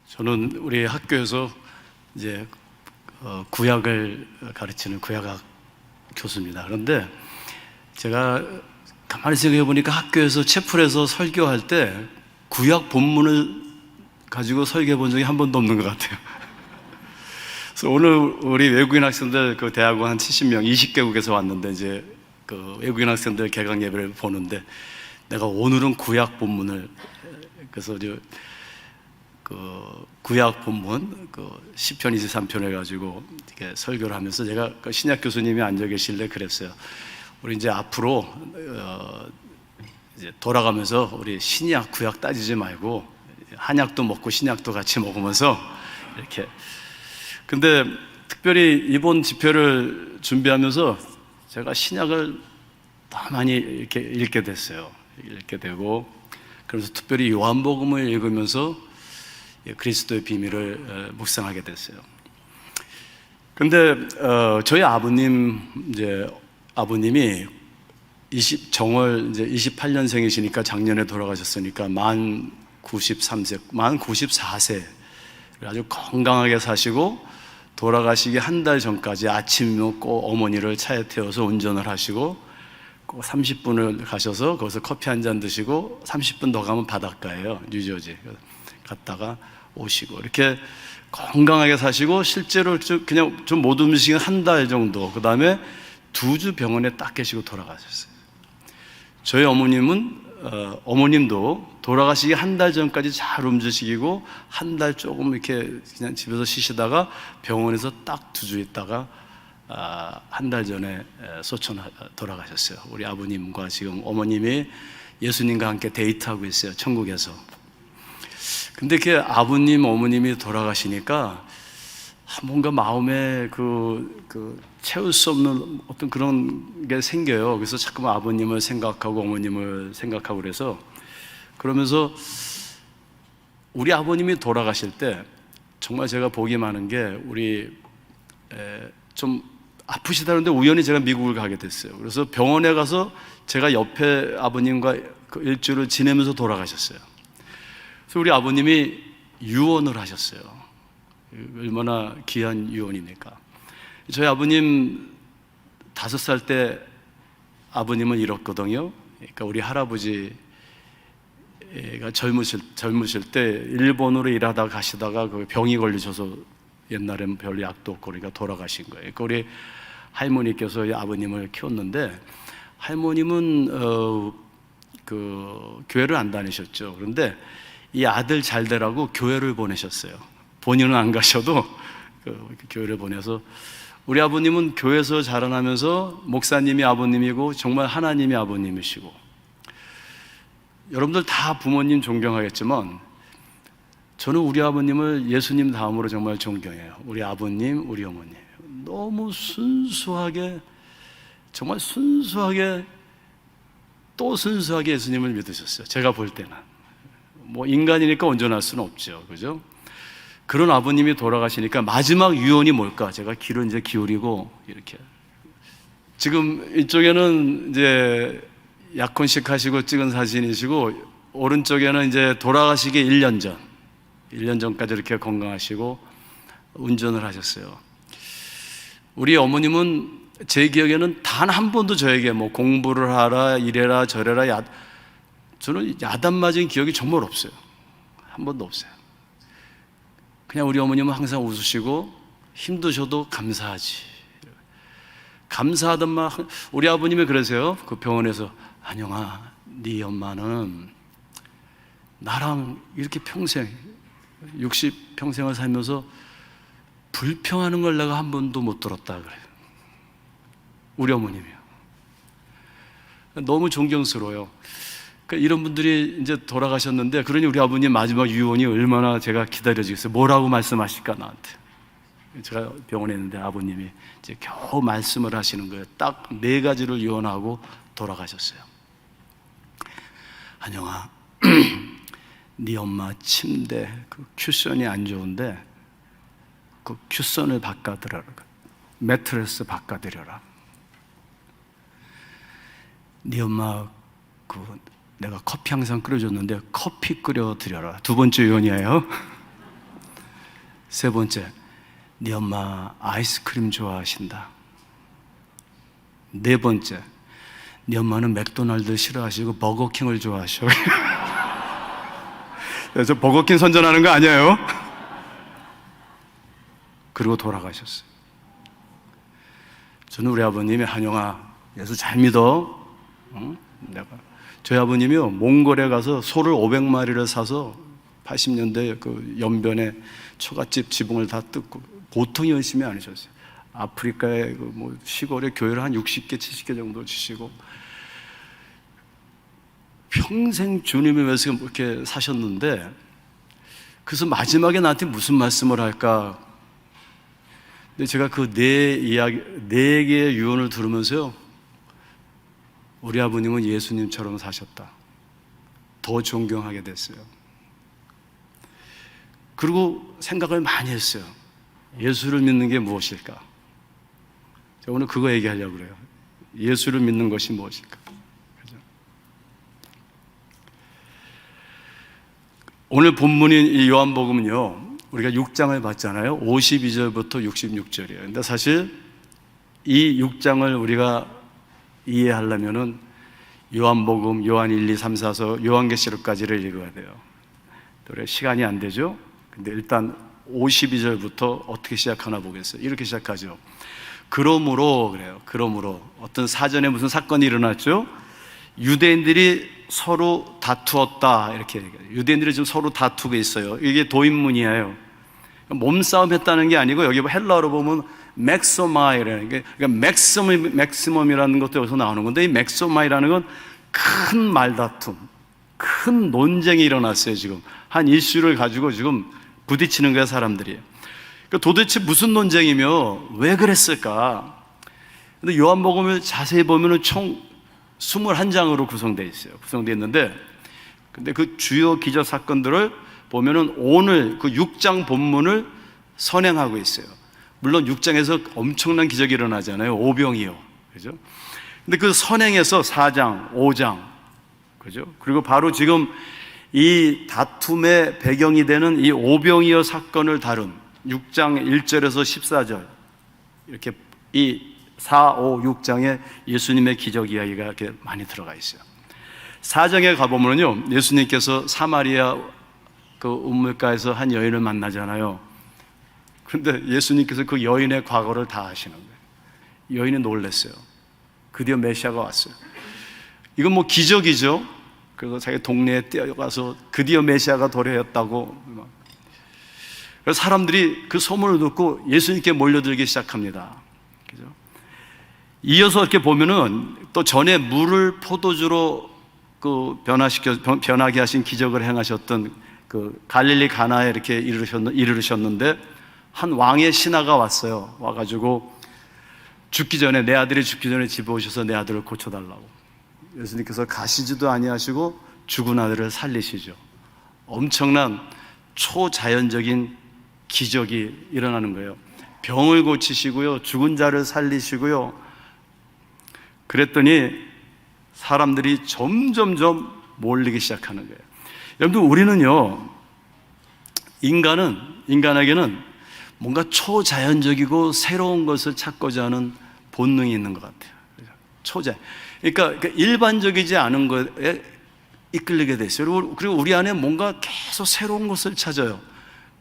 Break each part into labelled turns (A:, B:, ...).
A: 저는 우리 학교에서 이제 구약을 가르치는 구약학 교수입니다. 그런데 제가 가만히 생각해 보니까 학교에서 채플에서 설교할 때 구약 본문을 가지고 설교해 본 적이 한 번도 없는 것 같아요. 그래서 오늘 우리 외국인 학생들 그 대학원 한 70명, 20개국에서 왔는데 이제 그 외국인 학생들 개강 예배를 보는데 내가 오늘은 구약 본문을 그래서 그 구약 본문 그 시편 23편을 가지고 이렇게 설교를 하면서 제가 그 신약 교수님이 앉아 계실래 그랬어요. 우리 이제 앞으로 이제 돌아가면서 우리 신약 구약 따지지 말고 한약도 먹고 신약도 같이 먹으면서 이렇게. 근데 특별히 이번 집회를 준비하면서 제가 신약을 더 많이 이렇게 읽게 됐어요. 읽게 되고 그래서 특별히 요한복음을 읽으면서 그리스도의 비밀을 묵상하게 됐어요. 근데 저희 아버님이 정월 이제 28년생이시니까 작년에 돌아가셨으니까 만 94세 아주 건강하게 사시고 돌아가시기 한 달 전까지 아침 먹고 어머니를 차에 태워서 운전을 하시고 꼭 30분을 가셔서 거기서 커피 한 잔 드시고 30분 더 가면 바닷가예요. 뉴저지 갔다가 오시고 이렇게 건강하게 사시고 실제로 그냥 좀 못 움직이는 한 달 정도, 그 다음에 2주 병원에 딱 계시고 돌아가셨어요. 저희 어머님도 돌아가시기 한 달 전까지 잘 움직이고 한 달 조금 이렇게 그냥 집에서 쉬시다가 병원에서 딱 2주 있다가 한 달 전에 소천 돌아가셨어요. 우리 아버님과 지금 어머님이 예수님과 함께 데이트하고 있어요, 천국에서. 근데 그 아버님, 어머님이 돌아가시니까 뭔가 마음에 채울 수 없는 어떤 그런 게 생겨요. 그래서 자꾸만 아버님을 생각하고 어머님을 생각하고 그러면서 우리 아버님이 돌아가실 때 정말 제가 복이 많은 게 좀 아프시다는데 우연히 제가 미국을 가게 됐어요. 그래서 병원에 가서 제가 옆에 아버님과 그 일주일을 지내면서 돌아가셨어요. 그래서 우리 아버님이 유언을 하셨어요. 얼마나 귀한 유언입니까? 저희 아버님 5살 때 아버님은 잃었거든요. 그러니까 우리 할아버지가 젊으실 때 일본으로 일하다가 가시다가 그 병이 걸리셔서 옛날에는 별 약도 없고 그러니까 돌아가신 거예요. 그러니까 우리 할머니께서 아버님을 키웠는데 할머님은 그 교회를 안 다니셨죠. 그런데 이 아들 잘 되라고 교회를 보내셨어요. 본인은 안 가셔도 교회를 보내서 우리 아버님은 교회에서 자라나면서 목사님이 아버님이고 정말 하나님이 아버님이시고, 여러분들 다 부모님 존경하겠지만 저는 우리 아버님을 예수님 다음으로 정말 존경해요. 우리 아버님, 우리 어머니 너무 순수하게, 정말 순수하게 또 순수하게 예수님을 믿으셨어요. 제가 볼 때는 뭐 인간이니까 온전할 수는 없죠, 그죠? 그런 아버님이 돌아가시니까 마지막 유언이 뭘까? 제가 귀를 이제 기울이고 이렇게, 지금 이쪽에는 이제 약혼식 하시고 찍은 사진이시고 오른쪽에는 이제 돌아가시기 1년 전까지 이렇게 건강하시고 운전을 하셨어요. 우리 어머님은 제 기억에는 단 한 번도 저에게 뭐 공부를 하라, 이래라, 저래라, 저는 야단 맞은 기억이 정말 없어요. 한 번도 없어요. 그냥 우리 어머님은 항상 웃으시고 힘드셔도 감사하지, 감사하던 말. 우리 아버님이 그러세요. 그 병원에서, 안영아, 네 엄마는 나랑 이렇게 평생 60평생을 살면서 불평하는 걸 내가 한 번도 못 들었다 그래요. 우리 어머님이요. 너무 존경스러워요. 그러니까 이런 분들이 이제 돌아가셨는데, 그러니 우리 아버님 마지막 유언이 얼마나 제가 기다려지겠어요. 뭐라고 말씀하실까 나한테. 제가 병원에 있는데 아버님이 이제 겨우 말씀을 하시는 거예요. 딱 4가지를 유언하고 돌아가셨어요. 안영아, 네 엄마 침대 그 쿠션이 안 좋은데 그 쿠션을 바꿔드려라, 매트레스 바꿔드려라. 네 엄마 내가 커피 항상 끓여줬는데 커피 끓여드려라. 2번째 유언이에요. 세 번째, 네 엄마 아이스크림 좋아하신다. 네 번째, 네 엄마는 맥도날드 싫어하시고 버거킹을 좋아하셔. 저 버거킹 선전하는 거 아니에요? 그리고 돌아가셨어요. 저는 우리 아버님이 한영아 예수 잘 믿어. 응? 저희 아버님이요 몽골에 가서 소를 500마리를 사서 80년대 그 연변에 처갓집 지붕을 다 뜯고 보통 열심히 안 하셨어요. 아프리카의 그 뭐 시골에 교회를 한 60개, 70개 정도 지시고 평생 주님을 위해서 이렇게 사셨는데, 그래서 마지막에 나한테 무슨 말씀을 할까? 근데 제가 그 네 개의 유언을 들으면서요, 우리 아버님은 예수님처럼 사셨다. 더 존경하게 됐어요. 그리고 생각을 많이 했어요. 예수를 믿는 게 무엇일까? 제가 오늘 그거 얘기하려고 그래요. 예수를 믿는 것이 무엇일까? 그죠? 오늘 본문인 이 요한복음은요, 우리가 6장을 봤잖아요. 52절부터 66절이에요. 근데 사실 이 6장을 우리가 이해하려면은 요한복음, 요한 1, 2, 3, 4서 요한계시록까지를 읽어야 돼요. 그래 시간이 안 되죠? 근데 일단 52절부터 어떻게 시작하나 보겠어요. 이렇게 시작하죠. 그러므로 그래요. 그러므로 어떤 사전에 무슨 사건이 일어났죠? 유대인들이 서로 다투었다 이렇게 얘기해요. 유대인들이 지금 서로 다투고 있어요. 이게 도입문이에요. 몸싸움 했다는 게 아니고 여기 헬라어로 보면 맥소마이라는 게, 그러니까 맥시멈이라는 것도 여기서 나오는 건데, 이 맥소마이라는 건 큰 말다툼, 큰 논쟁이 일어났어요. 지금 한 이슈를 가지고 지금 부딪히는 거야 사람들이. 그러니까 도대체 무슨 논쟁이며 왜 그랬을까? 근데 요한복음을 자세히 보면은 총 21장으로 구성되어 있어요. 구성되어 있는데, 근데 그 주요 기적 사건들을 보면은 오늘 그 6장 본문을 선행하고 있어요. 물론 6장에서 엄청난 기적이 일어나잖아요. 오병이어. 그죠? 근데 그 선행에서 4장, 5장. 그죠? 그리고 바로 지금 이 다툼의 배경이 되는 이 오병이어 사건을 다룬 6장 1절에서 14절. 이렇게 이 4, 5, 6장에 예수님의 기적 이야기가 이렇게 많이 들어가 있어요. 4장에 가보면요, 예수님께서 사마리아 그 우물가에서 한 여인을 만나잖아요. 근데 예수님께서 그 여인의 과거를 다 아시는 거예요. 여인이 놀랐어요. 드디어 메시아가 왔어요. 이건 뭐 기적이죠. 그래서 자기 동네에 뛰어가서 드디어 메시아가 도래했다고. 그래서 사람들이 그 소문을 듣고 예수님께 몰려들기 시작합니다. 그죠? 이어서 이렇게 보면은 또 전에 물을 포도주로 그 변하게 하신 기적을 행하셨던 그 갈릴리 가나에 이렇게 이르셨는데, 한 왕의 신하가 왔어요. 와가지고 죽기 전에, 내 아들이 죽기 전에 집에 오셔서 내 아들을 고쳐달라고. 예수님께서 가시지도 아니하시고 죽은 아들을 살리시죠. 엄청난 초자연적인 기적이 일어나는 거예요. 병을 고치시고요, 죽은 자를 살리시고요. 그랬더니 사람들이 점점점 몰리기 시작하는 거예요. 여러분들, 우리는요, 인간에게는 뭔가 초자연적이고 새로운 것을 찾고자 하는 본능이 있는 것 같아요. 그러니까 일반적이지 않은 것에 이끌리게 됐어요. 그리고 우리 안에 뭔가 계속 새로운 것을 찾아요.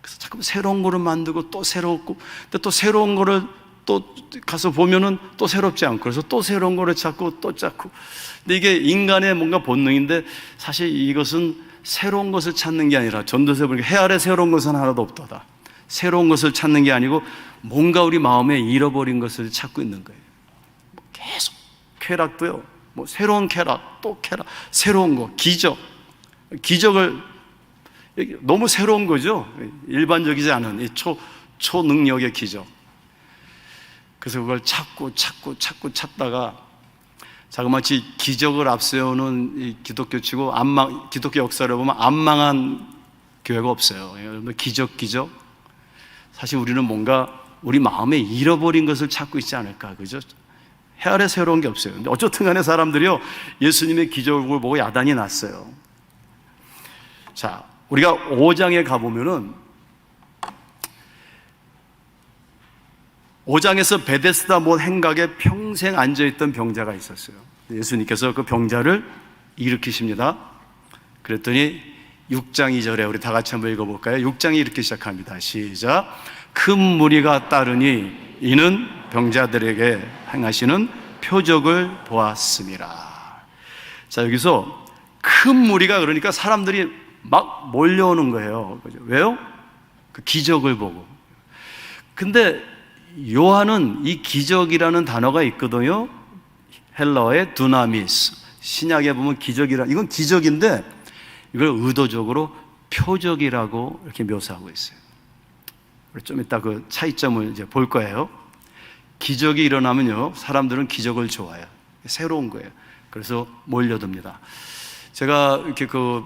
A: 그래서 자꾸 새로운 거를 만들고 또 새롭고, 근데 또 새로운 거를 또 가서 보면은 또 새롭지 않고, 그래서 또 새로운 거를 찾고 또 찾고. 근데 이게 인간의 뭔가 본능인데, 사실 이것은 새로운 것을 찾는 게 아니라, 전도서에 보니까 해 아래 새로운 것은 하나도 없도다. 새로운 것을 찾는 게 아니고 뭔가 우리 마음에 잃어버린 것을 찾고 있는 거예요. 계속 쾌락도요, 뭐 새로운 쾌락, 또 쾌락, 새로운 거, 기적을 너무 새로운 거죠. 일반적이지 않은 이 초능력의 기적. 그래서 그걸 찾다가 자그마치 기적을 앞세우는 이 기독교치고 기독교 역사를 보면 안 망한 교회가 없어요. 기적. 사실 우리는 뭔가 우리 마음에 잃어버린 것을 찾고 있지 않을까, 그죠? 해 아래 새로운 게 없어요. 근데 어쨌든 간에 사람들이요, 예수님의 기적을 보고 야단이 났어요. 자, 우리가 5장에 가보면은 5장에서 베데스다 못 행각에 평생 앉아있던 병자가 있었어요. 예수님께서 그 병자를 일으키십니다. 그랬더니 6장 2절에 우리 다 같이 한번 읽어볼까요? 6장이 이렇게 시작합니다. 시작. 큰 무리가 따르니 이는 병자들에게 행하시는 표적을 보았음이라. 자, 여기서 큰 무리가, 그러니까 사람들이 막 몰려오는 거예요. 왜요? 그 기적을 보고. 근데 요한은 이 기적이라는 단어가 있거든요. 헬라어의 두나미스. 신약에 보면 기적이라, 이건 기적인데 이걸 의도적으로 표적이라고 이렇게 묘사하고 있어요. 좀 이따 그 차이점을 이제 볼 거예요. 기적이 일어나면요, 사람들은 기적을 좋아해요. 새로운 거예요. 그래서 몰려듭니다. 제가 이렇게 그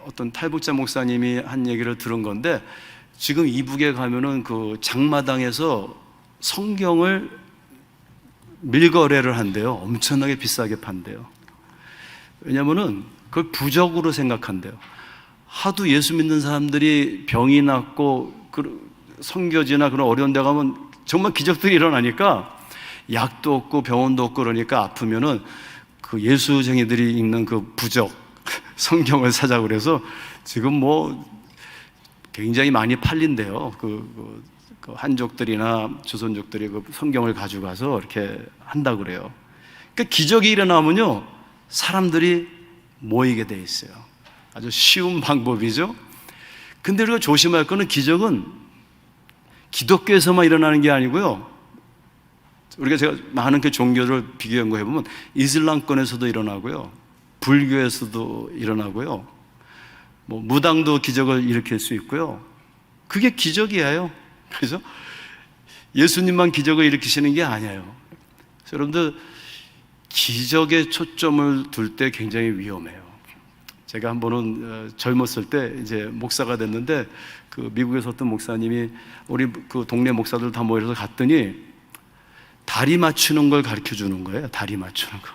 A: 어떤 탈북자 목사님이 한 얘기를 들은 건데, 지금 이북에 가면은 그 장마당에서 성경을 밀거래를 한대요. 엄청나게 비싸게 판대요. 왜냐면은 그걸 부적으로 생각한대요. 하도 예수 믿는 사람들이 병이 낫고 성교지나 그런 어려운 데 가면 정말 기적들이 일어나니까 약도 없고 병원도 없고 그러니까 아프면은 그 예수쟁이들이 읽는 그 부적 성경을 사자고 그래서 지금 뭐 굉장히 많이 팔린대요. 그 한족들이나 조선족들이 그 성경을 가져가서 이렇게 한다고 그래요. 그러니까 기적이 일어나면요, 사람들이 모이게 돼 있어요. 아주 쉬운 방법이죠. 근데 우리가 조심할 거는 기적은 기독교에서만 일어나는 게 아니고요. 우리가 제가 많은 그 종교를 비교 연구해보면 이슬람권에서도 일어나고요, 불교에서도 일어나고요, 뭐 무당도 기적을 일으킬 수 있고요. 그게 기적이에요. 그래서 예수님만 기적을 일으키시는 게 아니에요. 여러분들 기적에 초점을 둘 때 굉장히 위험해요. 제가 한 번은 젊었을 때 이제 목사가 됐는데, 그 미국에서 어떤 목사님이 우리 그 동네 목사들 다 모여서 갔더니 다리 맞추는 걸 가르쳐 주는 거예요. 다리 맞추는 거.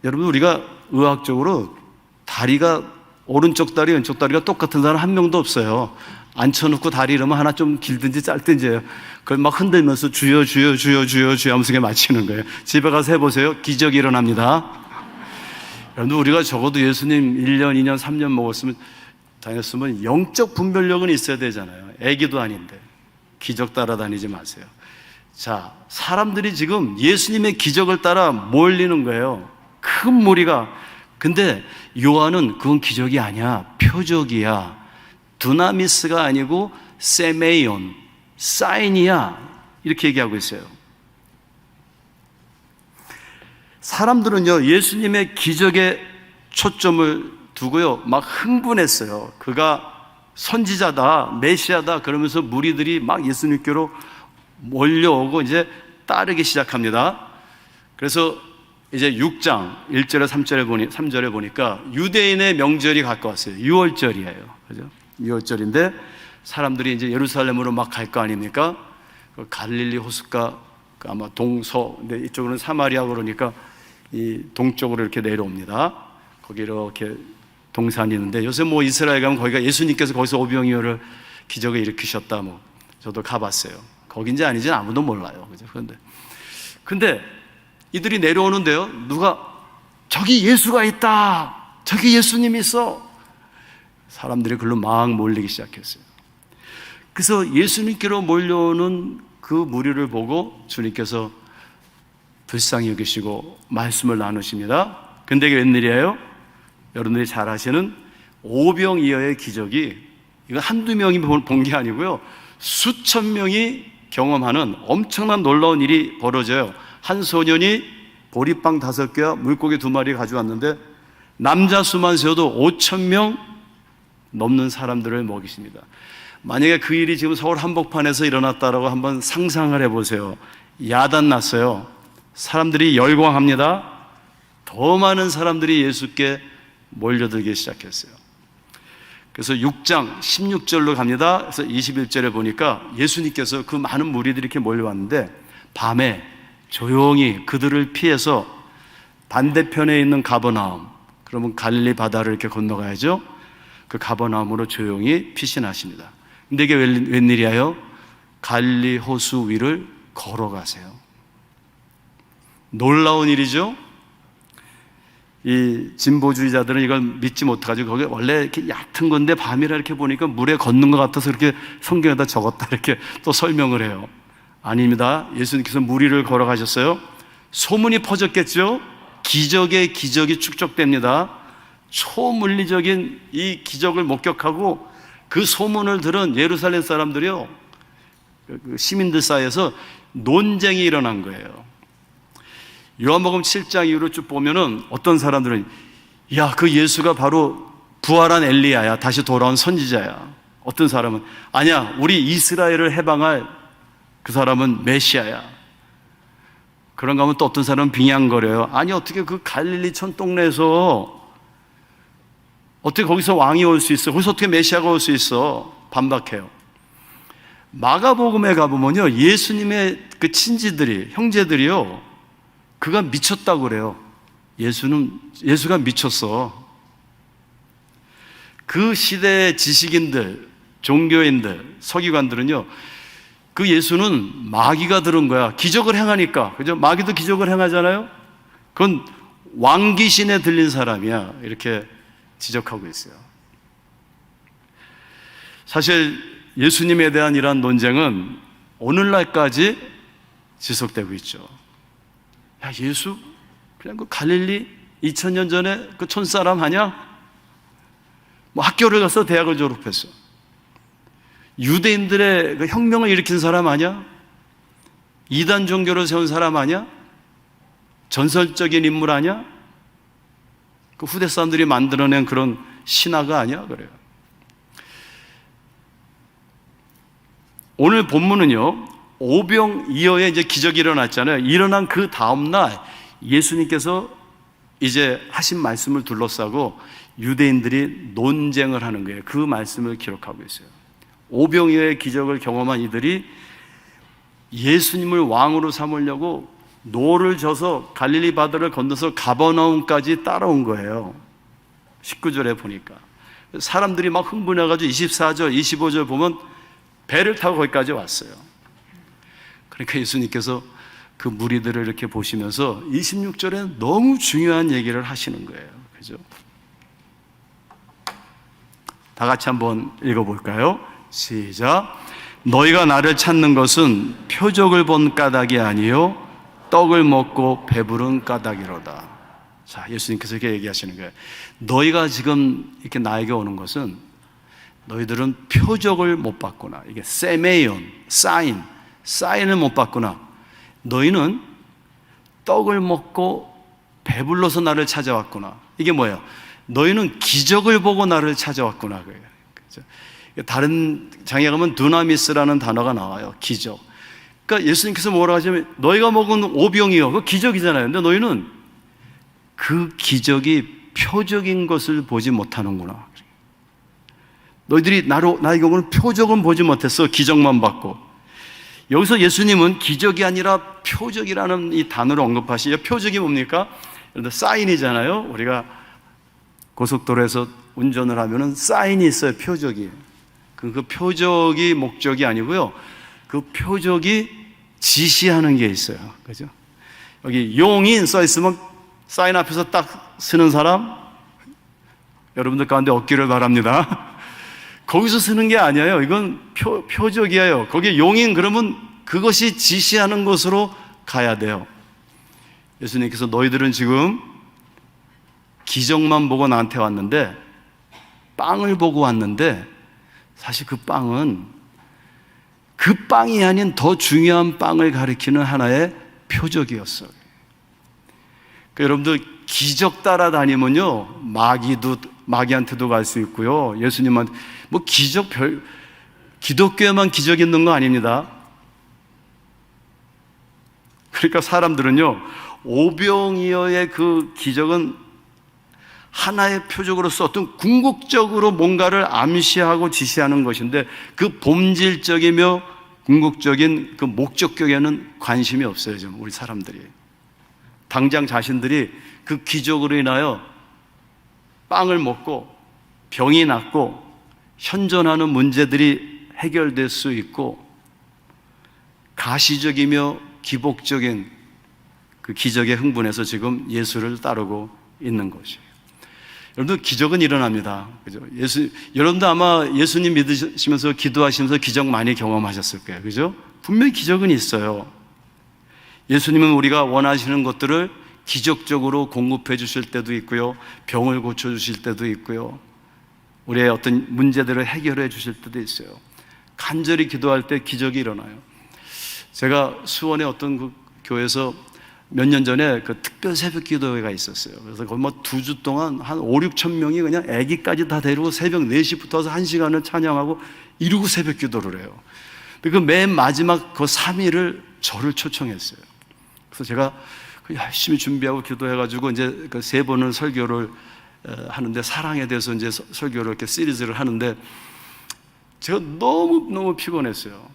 A: 여러분, 우리가 의학적으로 다리가 오른쪽 다리, 왼쪽 다리가 똑같은 사람 한 명도 없어요. 앉혀놓고 다리 이러면 하나 좀 길든지 짧든지예요. 그걸 막 흔들면서 주여 주여 주여 주여 주여 하면서 맞히는 거예요. 집에 가서 해보세요. 기적이 일어납니다. 여러분, 우리가 적어도 예수님 1년, 2년, 3년 먹었으면, 다녔으면 영적 분별력은 있어야 되잖아요. 애기도 아닌데 기적 따라다니지 마세요. 자, 사람들이 지금 예수님의 기적을 따라 몰리는 거예요. 큰 무리가. 근데 요한은 그건 기적이 아니야, 표적이야. 두나미스가 아니고 세메이온, 사인이야, 이렇게 얘기하고 있어요. 사람들은요, 예수님의 기적에 초점을 두고요, 막 흥분했어요. 그가 선지자다, 메시아다 그러면서 무리들이 막 예수님께로 몰려오고 이제 따르기 시작합니다. 그래서 이제 6장 1절에 3절에 보니까 유대인의 명절이 가까웠어요. 6월절이에요. 그죠? 6월절인데 사람들이 이제 예루살렘으로 막 갈 거 아닙니까? 갈릴리 호숫가, 아마 동서, 근데 이쪽으로는 사마리아 그러니까 이 동쪽으로 이렇게 내려옵니다. 거기 이렇게 동산이 있는데, 요새 뭐 이스라엘 가면 거기가 예수님께서 거기서 오병이어를 기적을 일으키셨다, 뭐 저도 가봤어요. 거긴지 아닌지는 아무도 몰라요. 그죠? 근데 이들이 내려오는데요, 누가 저기 예수가 있다, 저기 예수님이 있어. 사람들이 글로 막 몰리기 시작했어요. 그래서 예수님께로 몰려오는 그 무리를 보고 주님께서 불쌍히 여기시고 말씀을 나누십니다. 근데 이게 웬일이에요? 여러분들이 잘 아시는 오병이어의 기적이, 이거 한두 명이 본 게 아니고요, 수천 명이 경험하는 엄청난 놀라운 일이 벌어져요. 한 소년이 보리빵 5개와 물고기 2마리 가져왔는데 남자 수만 세어도 5,000명 넘는 사람들을 먹이십니다. 만약에 그 일이 지금 서울 한복판에서 일어났다라고 한번 상상을 해보세요. 야단 났어요. 사람들이 열광합니다. 더 많은 사람들이 예수께 몰려들기 시작했어요. 그래서 6장 16절로 갑니다. 그래서 21절에 보니까 예수님께서 그 많은 무리들이 이렇게 몰려왔는데 밤에 조용히 그들을 피해서 반대편에 있는 가버나움, 그러면 갈릴리 바다를 이렇게 건너가야죠. 그 가버나움으로 조용히 피신하십니다. 근데 이게 웬일이에요? 갈릴리 호수 위를 걸어가세요. 놀라운 일이죠. 이 진보주의자들은 이걸 믿지 못해가지고 거기 원래 이렇게 얕은 건데 밤이라 이렇게 보니까 물에 걷는 것 같아서 이렇게 성경에다 적었다 이렇게 또 설명을 해요. 아닙니다. 예수님께서 물 위를 걸어가셨어요. 소문이 퍼졌겠죠. 기적의 기적이 축적됩니다. 초물리적인 이 기적을 목격하고 그 소문을 들은 예루살렘 사람들이요, 그 시민들 사이에서 논쟁이 일어난 거예요. 요한복음 7장 이후로 쭉 보면은 어떤 사람들은 야, 그 예수가 바로 부활한 엘리야야, 다시 돌아온 선지자야. 어떤 사람은 아니야, 우리 이스라엘을 해방할 그 사람은 메시아야. 그런가 하면 또 어떤 사람은 빙양거려요. 아니, 어떻게 그 갈릴리촌 동네에서 어떻게 거기서 왕이 올 수 있어? 거기서 어떻게 메시아가 올 수 있어? 반박해요. 마가복음에 가보면요, 예수님의 그 친지들이, 형제들이요, 그가 미쳤다고 그래요. 예수가 미쳤어. 그 시대의 지식인들, 종교인들, 서기관들은요, 그 예수는 마귀가 들은 거야. 기적을 행하니까. 그죠? 마귀도 기적을 행하잖아요? 그건 왕귀신에 들린 사람이야. 이렇게 지적하고 있어요. 사실 예수님에 대한 이러한 논쟁은 오늘날까지 지속되고 있죠. 야, 예수? 그냥 그 갈릴리 2000년 전에 그 촌사람 아냐? 뭐 학교를 가서 대학을 졸업했어. 유대인들의 그 혁명을 일으킨 사람 아니야? 이단 종교를 세운 사람 아니야? 전설적인 인물 아니야? 그 후대 사람들이 만들어낸 그런 신화가 아니야? 그래요. 오늘 본문은요, 오병이어의 이제 기적이 일어났잖아요. 일어난 그 다음날 예수님께서 이제 하신 말씀을 둘러싸고 유대인들이 논쟁을 하는 거예요. 그 말씀을 기록하고 있어요. 오병이어의 기적을 경험한 이들이 예수님을 왕으로 삼으려고 노를 져서 갈릴리 바다를 건너서 가버나움까지 따라온 거예요. 19절에 보니까 사람들이 막 흥분해가지고 24절, 25절 보면 배를 타고 거기까지 왔어요. 그러니까 예수님께서 그 무리들을 이렇게 보시면서 26절에 너무 중요한 얘기를 하시는 거예요. 그죠? 다 같이 한번 읽어볼까요? 시작. 너희가 나를 찾는 것은 표적을 본 까닭이 아니요 떡을 먹고 배부른 까닭이로다. 자, 예수님께서 이렇게 얘기하시는 거예요. 너희가 지금 이렇게 나에게 오는 것은 너희들은 표적을 못 봤구나. 이게 세메이온, 사인을 못 봤구나. 너희는 떡을 먹고 배불러서 나를 찾아왔구나. 이게 뭐예요? 너희는 기적을 보고 나를 찾아왔구나. 그죠? 다른 장에 가면 두나미스라는 단어가 나와요. 기적. 그러니까 예수님께서 뭐라고 하시면 너희가 먹은 오병이요, 그 기적이잖아요. 근데 너희는 그 기적이 표적인 것을 보지 못하는구나. 너희들이 나에게 오는 표적은 보지 못했어. 기적만 봤고. 여기서 예수님은 기적이 아니라 표적이라는 이 단어를 언급하시죠. 표적이 뭡니까? 예를 들어 사인이잖아요. 우리가 고속도로에서 운전을 하면은 사인이 있어요. 표적이. 그 표적이 목적이 아니고요. 그 표적이 지시하는 게 있어요. 그죠? 여기 용인 써 있으면 사인 앞에서 딱 쓰는 사람, 여러분들 가운데 없기를 바랍니다. 거기서 쓰는 게 아니에요. 이건 표적이에요. 거기 용인 그러면 그것이 지시하는 곳으로 가야 돼요. 예수님께서 너희들은 지금 기적만 보고 나한테 왔는데, 빵을 보고 왔는데, 사실 그 빵은 그 빵이 아닌 더 중요한 빵을 가리키는 하나의 표적이었어요. 그러니까 여러분들 기적 따라다니면요, 마귀한테도 갈 수 있고요, 예수님한테 뭐 기독교에만 기적 있는 거 아닙니다. 그러니까 사람들은요, 오병이어의 그 기적은 하나의 표적으로서 어떤 궁극적으로 뭔가를 암시하고 지시하는 것인데, 그 본질적이며 궁극적인 그 목적격에는 관심이 없어요. 지금 우리 사람들이 당장 자신들이 그 기적으로 인하여 빵을 먹고 병이 낫고 현존하는 문제들이 해결될 수 있고 가시적이며 기복적인 그 기적에 흥분해서 지금 예수를 따르고 있는 것이에요. 여러분들, 기적은 일어납니다. 그죠? 여러분도 아마 예수님 믿으시면서 기도하시면서 기적 많이 경험하셨을 거예요. 그죠? 분명히 기적은 있어요. 예수님은 우리가 원하시는 것들을 기적적으로 공급해 주실 때도 있고요, 병을 고쳐 주실 때도 있고요, 우리의 어떤 문제들을 해결해 주실 때도 있어요. 간절히 기도할 때 기적이 일어나요. 제가 수원의 어떤 그 교회에서 몇 년 전에 그 특별 새벽 기도회가 있었어요. 그래서 거의 뭐 2주 동안 한 5, 6천 명이 그냥 아기까지 다 데리고 새벽 4시부터 1시간을 찬양하고 이루고 새벽 기도를 해요. 그 맨 마지막 그 3일을 저를 초청했어요. 그래서 제가 열심히 준비하고 기도해가지고 이제 그 3번을 설교를 하는데, 사랑에 대해서 이제 설교를 이렇게 시리즈를 하는데, 제가 너무 피곤했어요.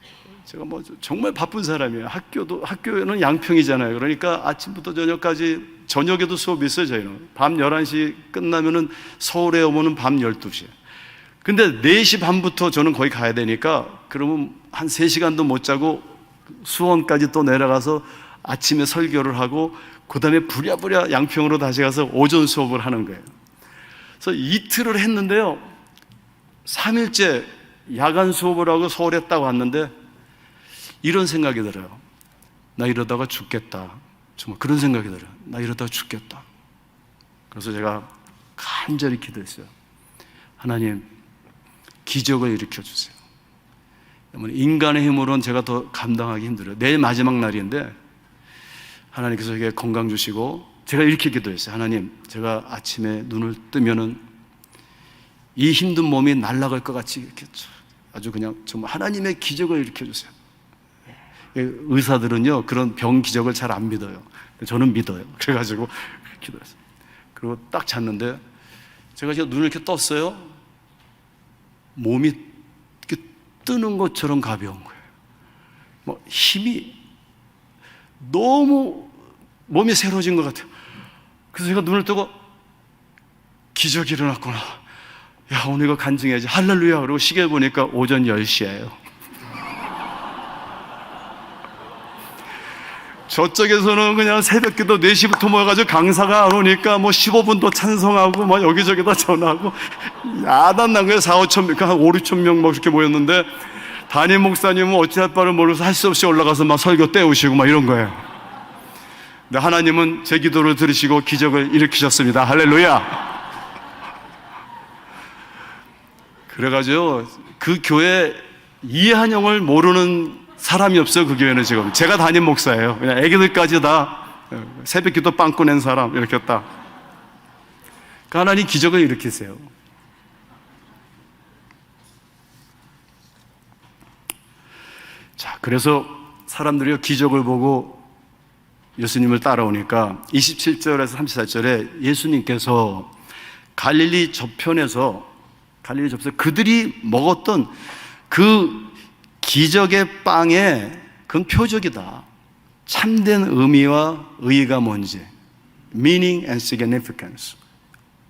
A: 제가 뭐 정말 바쁜 사람이에요. 학교는 양평이잖아요. 그러니까 아침부터 저녁까지, 저녁에도 수업이 있어요. 저희는 밤 11시 끝나면은 서울에 오면은 밤 12시에. 근데 4시 반부터 저는 거기 가야 되니까, 그러면 한 3시간도 못 자고 수원까지 또 내려가서 아침에 설교를 하고, 그 다음에 부랴부랴 양평으로 다시 가서 오전 수업을 하는 거예요. 그래서 이틀을 했는데요, 3일째 야간 수업을 하고 서울에 딱 왔는데 이런 생각이 들어요. 나 이러다가 죽겠다. 정말 그런 생각이 들어요. 나 이러다가 죽겠다. 그래서 제가 간절히 기도했어요. 하나님, 기적을 일으켜 주세요. 인간의 힘으로는 제가 더 감당하기 힘들어요. 내일 마지막 날인데 하나님께서 제게 건강 주시고, 제가 이렇게 기도했어요. 하나님, 제가 아침에 눈을 뜨면은 이 힘든 몸이 날아갈 것 같이 이렇게 아주 그냥 정말 하나님의 기적을 일으켜 주세요. 의사들은요, 그런 병 기적을 잘 안 믿어요. 저는 믿어요. 그래가지고 기도했어요. 그리고 딱 잤는데 제가 눈을 이렇게 떴어요. 몸이 이렇게 뜨는 것처럼 가벼운 거예요. 뭐 힘이 너무 몸이 새로워진 것 같아요. 그래서 제가 눈을 뜨고 기적이 일어났구나. 야, 오늘 이거 간증해야지. 할렐루야. 그리고 시계 보니까 오전 10시예요. 저쪽에서는 그냥 새벽기도 4시부터 모여가지고 강사가 안 오니까 뭐 15분도 찬송하고 뭐 여기저기다 전화하고 야단난 거예요. 4, 5천 명, 한 5, 6천 명 막 이렇게 모였는데, 담임 목사님은 어찌할 바를 모르면서 할 수 없이 올라가서 막 설교 떼우시고 막 이런 거예요. 근데 하나님은 제 기도를 들으시고 기적을 일으키셨습니다. 할렐루야. 그래가지고 그 교회 이한영을 모르는 사람이 없어요. 그 교회는 지금. 제가 담임 목사예요. 그냥 애기들까지 다 새벽 기도 빵꾸 낸 사람 이렇게 딱. 그러니까 하나님 기적을 일으키세요. 자, 그래서 사람들이 기적을 보고 예수님을 따라오니까 27절에서 34절에 예수님께서 갈릴리 저편에서 그들이 먹었던 그 기적의 빵에, 그건 표적이다. 참된 의미와 의의가 뭔지, meaning and significance,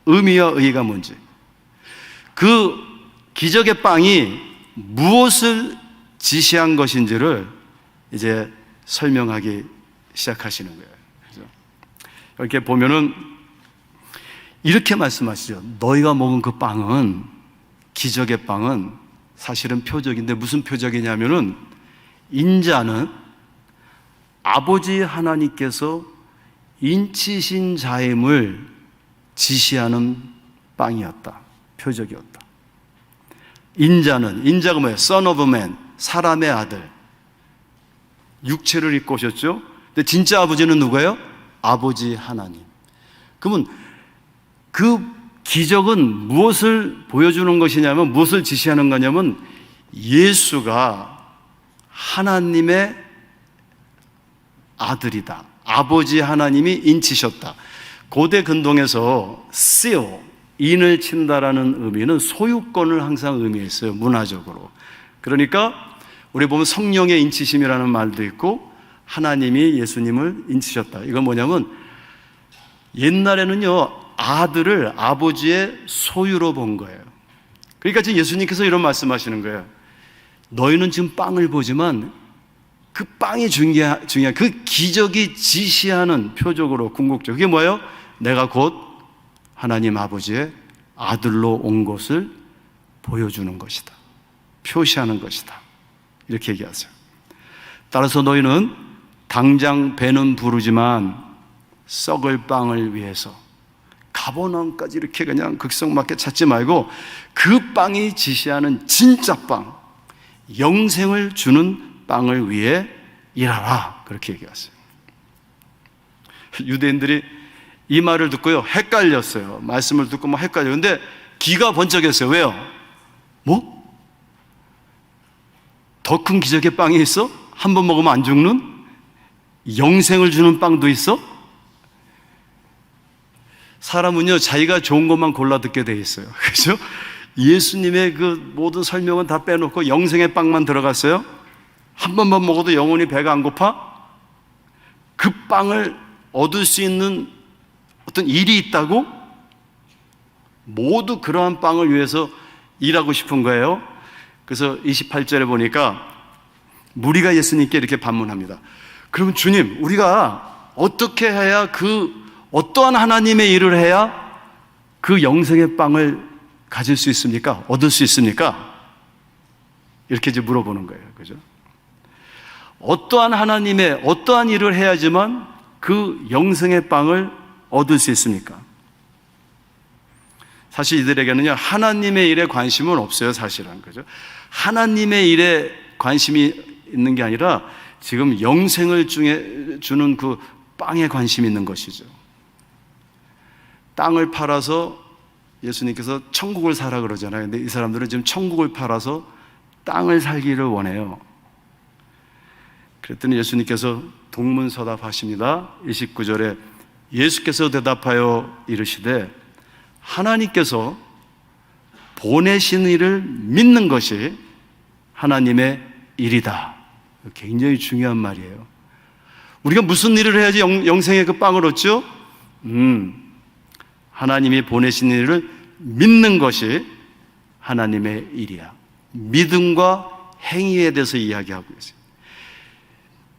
A: 의미와 의의가 뭔지, 그 기적의 빵이 무엇을 지시한 것인지를 이제 설명하기 시작하시는 거예요. 그렇죠? 이렇게 보면은 이렇게 말씀하시죠. 너희가 먹은 그 빵은, 기적의 빵은 사실은 표적인데, 무슨 표적이냐면은 인자는 아버지 하나님께서 인치신 자임을 지시하는 빵이었다. 표적이었다. 인자가 뭐예요? Son of Man, 사람의 아들. 육체를 입고 오셨죠? 근데 진짜 아버지는 누구예요? 아버지 하나님. 그러면 그 기적은 무엇을 보여주는 것이냐면, 무엇을 지시하는 거냐면, 예수가 하나님의 아들이다. 아버지 하나님이 인치셨다. 고대 근동에서 seal, 인을 친다라는 의미는 소유권을 항상 의미했어요. 문화적으로. 그러니까 우리 보면 성령의 인치심이라는 말도 있고, 하나님이 예수님을 인치셨다. 이건 뭐냐면, 옛날에는요, 아들을 아버지의 소유로 본 거예요. 그러니까 지금 예수님께서 이런 말씀하시는 거예요. 너희는 지금 빵을 보지만 그 빵이 중요한 그 기적이 지시하는 표적으로 궁극적 그게 뭐예요? 내가 곧 하나님 아버지의 아들로 온 것을 보여주는 것이다. 표시하는 것이다. 이렇게 얘기하세요. 따라서 너희는 당장 배는 부르지만 썩을 빵을 위해서 가버나움까지 이렇게 그냥 극성맞게 찾지 말고 그 빵이 지시하는 진짜 빵, 영생을 주는 빵을 위해 일하라. 그렇게 얘기하세요. 유대인들이 이 말을 듣고요, 헷갈렸어요. 말씀을 듣고 막 헷갈려요. 근데 기가 번쩍했어요. 왜요? 뭐? 더 큰 기적의 빵이 있어? 한 번 먹으면 안 죽는? 영생을 주는 빵도 있어? 사람은요, 자기가 좋은 것만 골라 듣게 돼 있어요. 그죠? 예수님의 그 모든 설명은 다 빼놓고 영생의 빵만 들어갔어요. 한 번만 먹어도 영원히 배가 안 고파? 그 빵을 얻을 수 있는 어떤 일이 있다고? 모두 그러한 빵을 위해서 일하고 싶은 거예요. 그래서 28절에 보니까 무리가 예수님께 이렇게 반문합니다. 그럼 주님, 우리가 어떻게 해야 어떠한 하나님의 일을 해야 그 영생의 빵을 가질 수 있습니까? 얻을 수 있습니까? 이렇게 이제 물어보는 거예요. 그죠? 어떠한 하나님의 어떠한 일을 해야지만 그 영생의 빵을 얻을 수 있습니까? 사실 이들에게는요, 하나님의 일에 관심은 없어요, 사실은. 그죠? 하나님의 일에 관심이 있는 게 아니라 지금 영생을 주는 그 빵에 관심이 있는 것이죠. 땅을 팔아서 예수님께서 천국을 사라 그러잖아요. 근데 이 사람들은 지금 천국을 팔아서 땅을 살기를 원해요. 그랬더니 예수님께서 동문서답하십니다. 29절에 예수께서 대답하여 이르시되 하나님께서 보내신 이를 믿는 것이 하나님의 일이다. 굉장히 중요한 말이에요. 우리가 무슨 일을 해야지 영생의 그 빵을 얻죠? 하나님이 보내신 일을 믿는 것이 하나님의 일이야. 믿음과 행위에 대해서 이야기하고 있어요.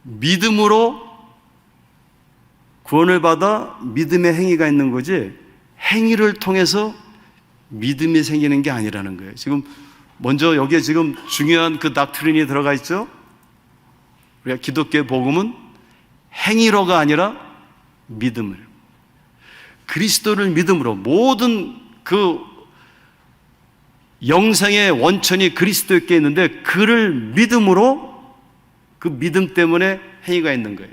A: 믿음으로 구원을 받아 믿음의 행위가 있는 거지, 행위를 통해서 믿음이 생기는 게 아니라는 거예요. 지금 먼저 여기에 지금 중요한 그 닥트린이 들어가 있죠? 우리가 기독교의 복음은 행위로가 아니라 믿음을, 그리스도를 믿음으로, 모든 그 영생의 원천이 그리스도께 있는데 그를 믿음으로, 그 믿음 때문에 행위가 있는 거예요.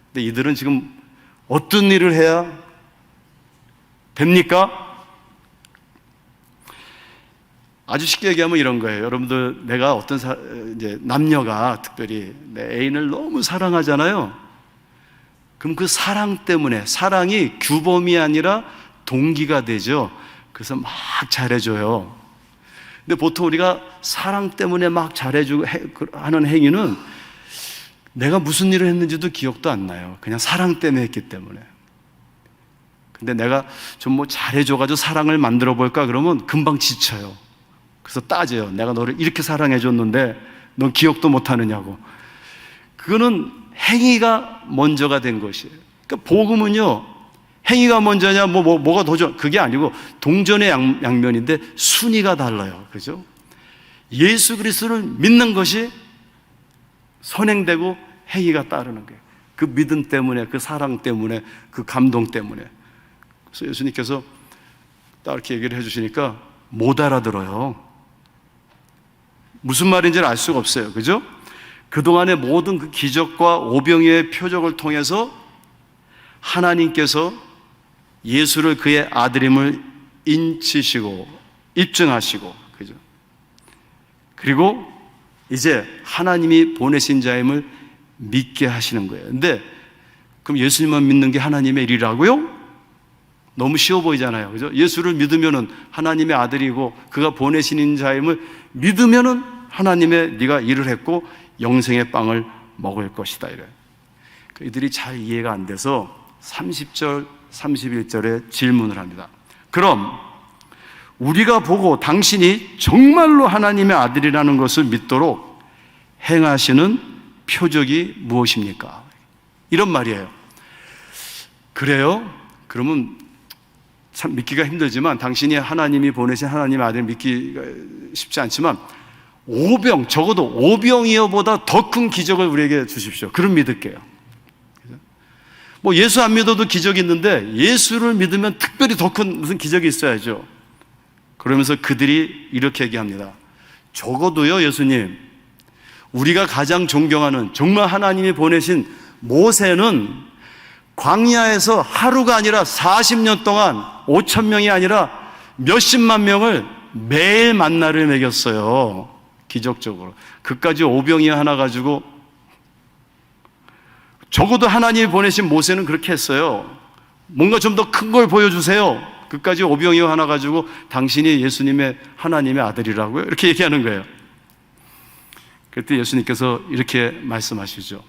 A: 근데 이들은 지금 어떤 일을 해야 됩니까? 아주 쉽게 얘기하면 이런 거예요. 여러분들, 내가 어떤 이제 남녀가 특별히 내 애인을 너무 사랑하잖아요. 그럼 그 사랑 때문에, 사랑이 규범이 아니라 동기가 되죠. 그래서 막 잘해줘요. 근데 보통 우리가 사랑 때문에 막 잘해주고 하는 행위는 내가 무슨 일을 했는지도 기억도 안 나요. 그냥 사랑 때문에 했기 때문에. 근데 내가 좀 뭐 잘해줘가지고 사랑을 만들어 볼까 그러면 금방 지쳐요. 그래서 따져요. 내가 너를 이렇게 사랑해줬는데 넌 기억도 못하느냐고. 그거는 행위가 먼저가 된 것이에요. 그러니까 복음은요, 행위가 먼저냐, 뭐가 더 좋아, 그게 아니고 동전의 양면인데 순위가 달라요. 그죠? 예수 그리스도를 믿는 것이 선행되고 행위가 따르는 거예요. 그 믿음 때문에, 그 사랑 때문에, 그 감동 때문에. 그래서 예수님께서 딱 이렇게 얘기를 해주시니까 못 알아들어요. 무슨 말인지는 알 수가 없어요. 그죠? 그동안의 모든 그 기적과 오병이의 표적을 통해서 하나님께서 예수를 그의 아들임을 인치시고 입증하시고, 그죠? 그리고 이제 하나님이 보내신 자임을 믿게 하시는 거예요. 근데 그럼 예수님만 믿는 게 하나님의 일이라고요? 너무 쉬워 보이잖아요. 그죠? 예수를 믿으면은 하나님의 아들이고 그가 보내신 자임을 믿으면은 하나님의 네가 일을 했고 영생의 빵을 먹을 것이다. 이래. 이들이 잘 이해가 안 돼서 30절, 31절에 질문을 합니다. 그럼 우리가 보고 당신이 정말로 하나님의 아들이라는 것을 믿도록 행하시는 표적이 무엇입니까? 이런 말이에요. 그래요? 그러면 참 믿기가 힘들지만, 당신이 하나님이 보내신 하나님의 아들 믿기가 쉽지 않지만, 적어도 오병이어보다 더 큰 기적을 우리에게 주십시오. 그럼 믿을게요. 뭐 예수 안 믿어도 기적이 있는데, 예수를 믿으면 특별히 더 큰 무슨 기적이 있어야죠. 그러면서 그들이 이렇게 얘기합니다. 적어도요, 예수님, 우리가 가장 존경하는 정말 하나님이 보내신 모세는 광야에서 하루가 아니라 40년 동안 5,000명이 아니라 몇십만 명을 매일 만나를 먹였어요. 기적적으로. 그까지 오병이 하나 가지고, 적어도 하나님이 보내신 모세는 그렇게 했어요. 뭔가 좀 더 큰 걸 보여주세요. 그까지 오병이 하나 가지고 당신이 예수님의 하나님의 아들이라고요? 이렇게 얘기하는 거예요. 그때 예수님께서 이렇게 말씀하시죠.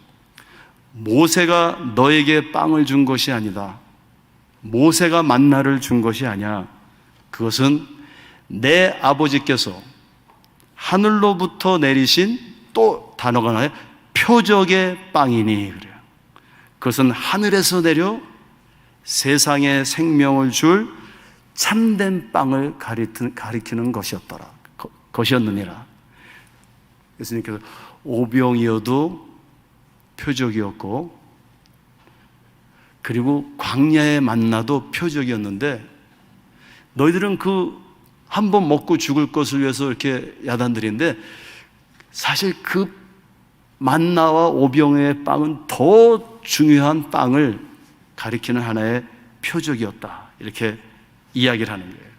A: 모세가 너에게 빵을 준 것이 아니다. 모세가 만나를 준 것이 아니야. 그것은 내 아버지께서 하늘로부터 내리신, 또 단어가 나와요, 표적의 빵이니. 그래요. 그것은 하늘에서 내려 세상에 생명을 줄 참된 빵을 가리키는 것이었느니라. 예수님께서 오병이어도 표적이었고, 그리고 광야의 만나도 표적이었는데, 너희들은 그 한 번 먹고 죽을 것을 위해서 이렇게 야단들인데, 사실 그 만나와 오병이어의 빵은 더 중요한 빵을 가리키는 하나의 표적이었다. 이렇게 이야기를 하는 거예요.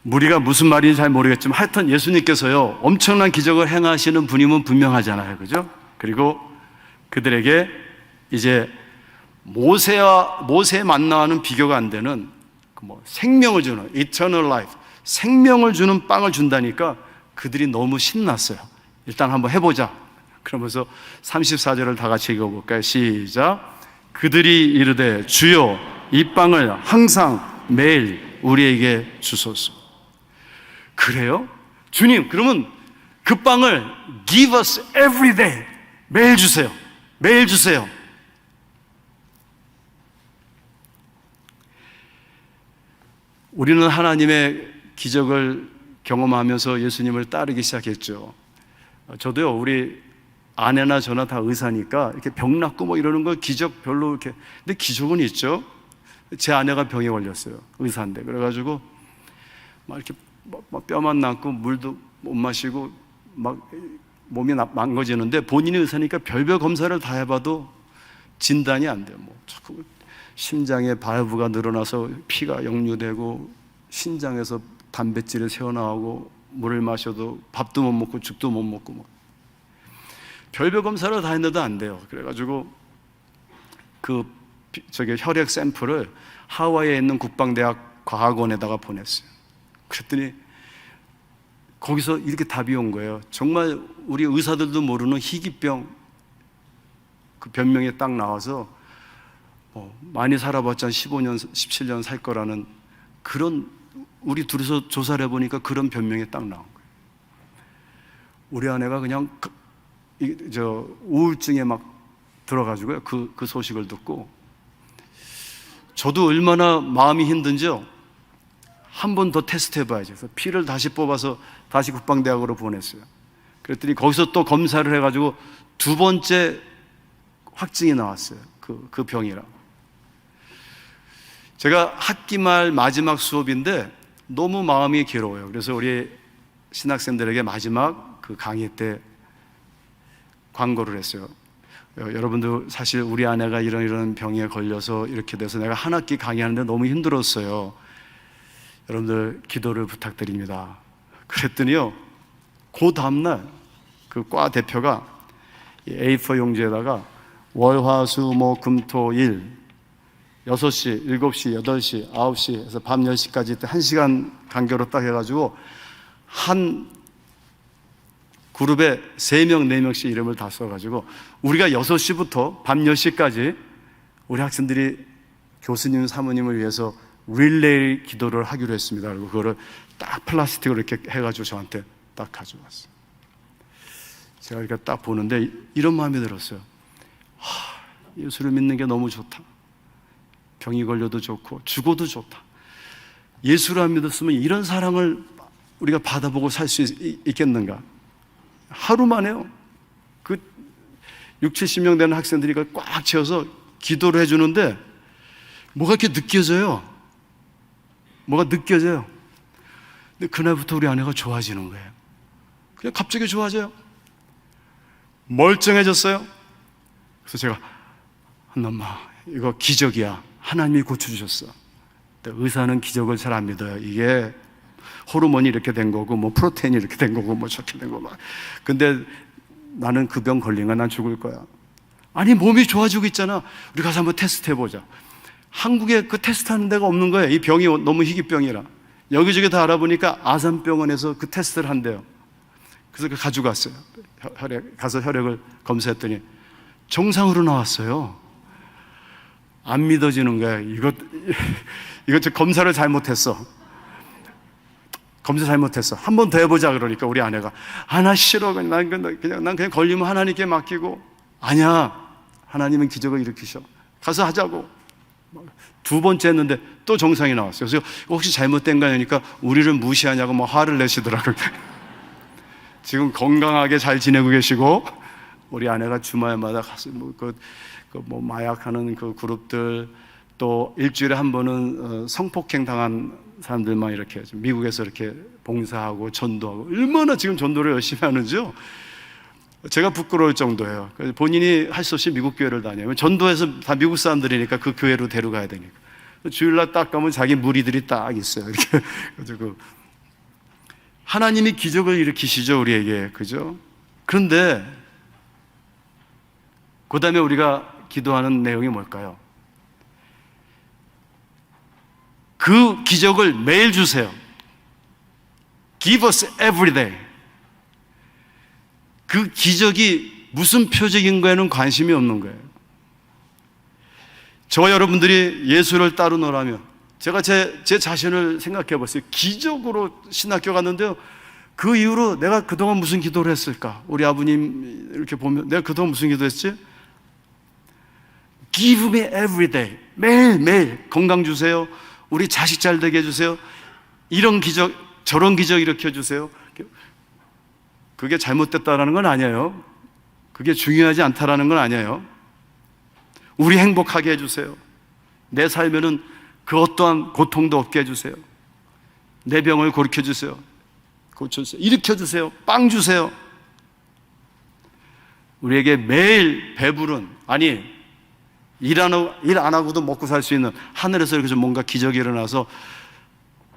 A: 무리가 무슨 말인지 잘 모르겠지만, 하여튼 예수님께서요, 엄청난 기적을 행하시는 분임은 분명하잖아요. 그죠? 그리고 그들에게 이제 모세의 만나와는 비교가 안 되는 생명을 주는 eternal life, 생명을 주는 빵을 준다니까 그들이 너무 신났어요. 일단 한번 해보자. 그러면서 34절을 다 같이 읽어볼까요? 시작. 그들이 이르되 주여 이 빵을 항상 매일 우리에게 주소서. 그래요? 주님, 그러면 그 빵을 give us every day, 매일 주세요. 매일 주세요. 우리는 하나님의 기적을 경험하면서 예수님을 따르기 시작했죠. 저도요, 우리 아내나 저나 다 의사니까 이렇게 병 낫고 뭐 이러는 거 기적 별로 이렇게, 근데 기적은 있죠. 제 아내가 병에 걸렸어요. 의사인데. 그래가지고 막 이렇게 뼈만 낫고 물도 못 마시고 막 몸이 망가지는데, 본인이 의사니까 별별 검사를 다 해봐도 진단이 안 돼요. 뭐 자꾸 심장에 발부가 늘어나서 피가 역류되고, 신장에서 단백질이 새어나오고, 물을 마셔도 밥도 못 먹고 죽도 못 먹고, 뭐 별별 검사를 다 했는데도 안 돼요. 그래가지고 혈액 샘플을 하와이에 있는 국방대학 과학원에다가 보냈어요. 그랬더니 거기서 이렇게 답이 온 거예요. 정말 우리 의사들도 모르는 희귀병, 그 변명이 딱 나와서 많이 살아봤자 15년, 17년 살 거라는, 그런, 우리 둘이서 조사를 해보니까 그런 변명이 딱 나온 거예요. 우리 아내가 그냥 우울증에 막 들어가지고요. 그 소식을 듣고 저도 얼마나 마음이 힘든지요. 한 번 더 테스트 해봐야지. 그래서 피를 다시 뽑아서 다시 국방대학으로 보냈어요. 그랬더니 거기서 또 검사를 해가지고 두 번째 확증이 나왔어요. 그 병이라고. 제가 학기 말 마지막 수업인데 너무 마음이 괴로워요. 그래서 우리 신학생들에게 마지막 그 강의 때 광고를 했어요. 여러분들, 사실 우리 아내가 이런 병에 걸려서 이렇게 돼서 내가 한 학기 강의하는데 너무 힘들었어요. 여러분들 기도를 부탁드립니다. 그랬더니요, 그 다음날 그 과 대표가 A4 용지에다가 월화수목금토일 6시, 7시, 8시, 9시 해서 밤 10시까지 1시간 간격으로 딱 해가지고 한 그룹에 3명, 4명씩 이름을 다 써가지고 우리가 6시부터 밤 10시까지 우리 학생들이 교수님, 사모님을 위해서 릴레이 기도를 하기로 했습니다. 그리고 그거를 딱 플라스틱으로 이렇게 해가지고 저한테 딱 가져왔어요. 제가 이렇게 딱 보는데 이런 마음이 들었어요. 예수를 믿는 게 너무 좋다. 병이 걸려도 좋고 죽어도 좋다. 예수를 안 믿었으면 이런 사랑을 우리가 받아보고 살 수 있겠는가? 하루 만에요. 그 60, 70명 되는 학생들이 꽉 채워서 기도를 해주는데 뭐가 이렇게 느껴져요. 뭐가 느껴져요. 근데 그날부터 우리 아내가 좋아지는 거예요. 그냥 갑자기 좋아져요. 멀쩡해졌어요. 그래서 제가 한엄마 이거 기적이야. 하나님이 고쳐주셨어. 의사는 기적을 잘 안 믿어요. 이게 호르몬이 이렇게 된 거고 뭐 프로테인이 이렇게 된 거고 뭐 저렇게 된 거고 막. 근데 나는 그 병 걸리면 난 죽을 거야. 아니 몸이 좋아지고 있잖아. 우리 가서 한번 테스트 해보자. 한국에 그 테스트하는 데가 없는 거예요. 이 병이 너무 희귀병이라. 여기저기 다 알아보니까 아산병원에서 그 테스트를 한대요. 그래서 그 가지고 갔어요. 가서 혈액을 검사했더니 정상으로 나왔어요. 안 믿어지는 거야. 이거 검사를 잘못했어. 검사 잘못했어. 한 번 더 해보자 그러니까 우리 아내가 나 싫어. 난 그냥 걸리면 하나님께 맡기고. 아니야. 하나님은 기적을 일으키셔. 가서 하자고. 두 번째 했는데 또 정상이 나왔어요. 그래서 혹시 잘못된 거 아니니까 우리를 무시하냐고 뭐 화를 내시더라고요. 지금 건강하게 잘 지내고 계시고 우리 아내가 주말마다 가서 뭐 마약하는 그 그룹들 또 일주일에 한 번은 성폭행 당한 사람들만 이렇게 미국에서 이렇게 봉사하고 전도하고 얼마나 지금 전도를 열심히 하는지요. 제가 부끄러울 정도예요. 본인이 할 수 없이 미국 교회를 다녀요. 전도해서 다 미국 사람들이니까 그 교회로 데려가야 되니까. 주일날 딱 가면 자기 무리들이 딱 있어요. 이렇게. 그래서 하나님이 기적을 일으키시죠, 우리에게. 그죠? 그런데 그 다음에 우리가 기도하는 내용이 뭘까요? 그 기적을 매일 주세요. Give us every day. 그 기적이 무슨 표적인 거에는 관심이 없는 거예요. 저와 여러분들이 예수를 따르노라면 제가 제 자신을 생각해 보세요. 기적으로 신학교 갔는데요. 그 이후로 내가 그동안 무슨 기도를 했을까? 우리 아버님 이렇게 보면 내가 그동안 무슨 기도했지? Give me every day. 매일 건강 주세요. 우리 자식 잘 되게 해주세요. 이런 기적, 저런 기적 일으켜 주세요. 그게 잘못됐다라는 건 아니에요. 그게 중요하지 않다라는 건 아니에요. 우리 행복하게 해주세요. 내 삶에는 그 어떠한 고통도 없게 해주세요. 내 병을 고쳐주세요. 일으켜주세요. 빵 주세요. 우리에게 매일 배부른, 아니 일 안 하고도 먹고 살 수 있는 하늘에서 이렇게 좀 뭔가 기적이 일어나서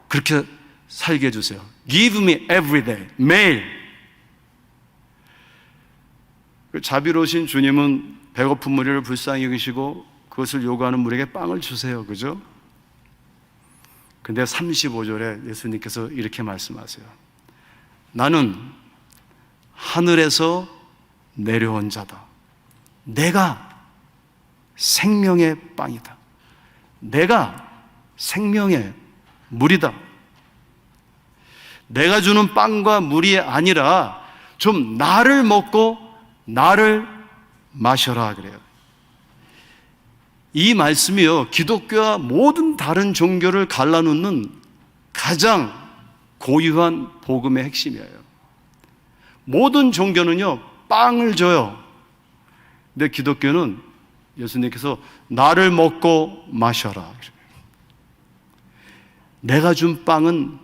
A: 그렇게 살게 해주세요. Give me every day. 매일. 자비로우신 주님은 배고픈 무리를 불쌍히 여기시고 그것을 요구하는 무리에게 빵을 주세요. 그죠? 근데 35절에 예수님께서 이렇게 말씀하세요. 나는 하늘에서 내려온 자다. 내가 생명의 빵이다. 내가 생명의 물이다. 내가 주는 빵과 물이 아니라 좀 나를 먹고 나를 마셔라 그래요. 이 말씀이요, 기독교와 모든 다른 종교를 갈라놓는 가장 고유한 복음의 핵심이에요. 모든 종교는요, 빵을 줘요. 근데 기독교는 예수님께서 나를 먹고 마셔라. 내가 준 빵은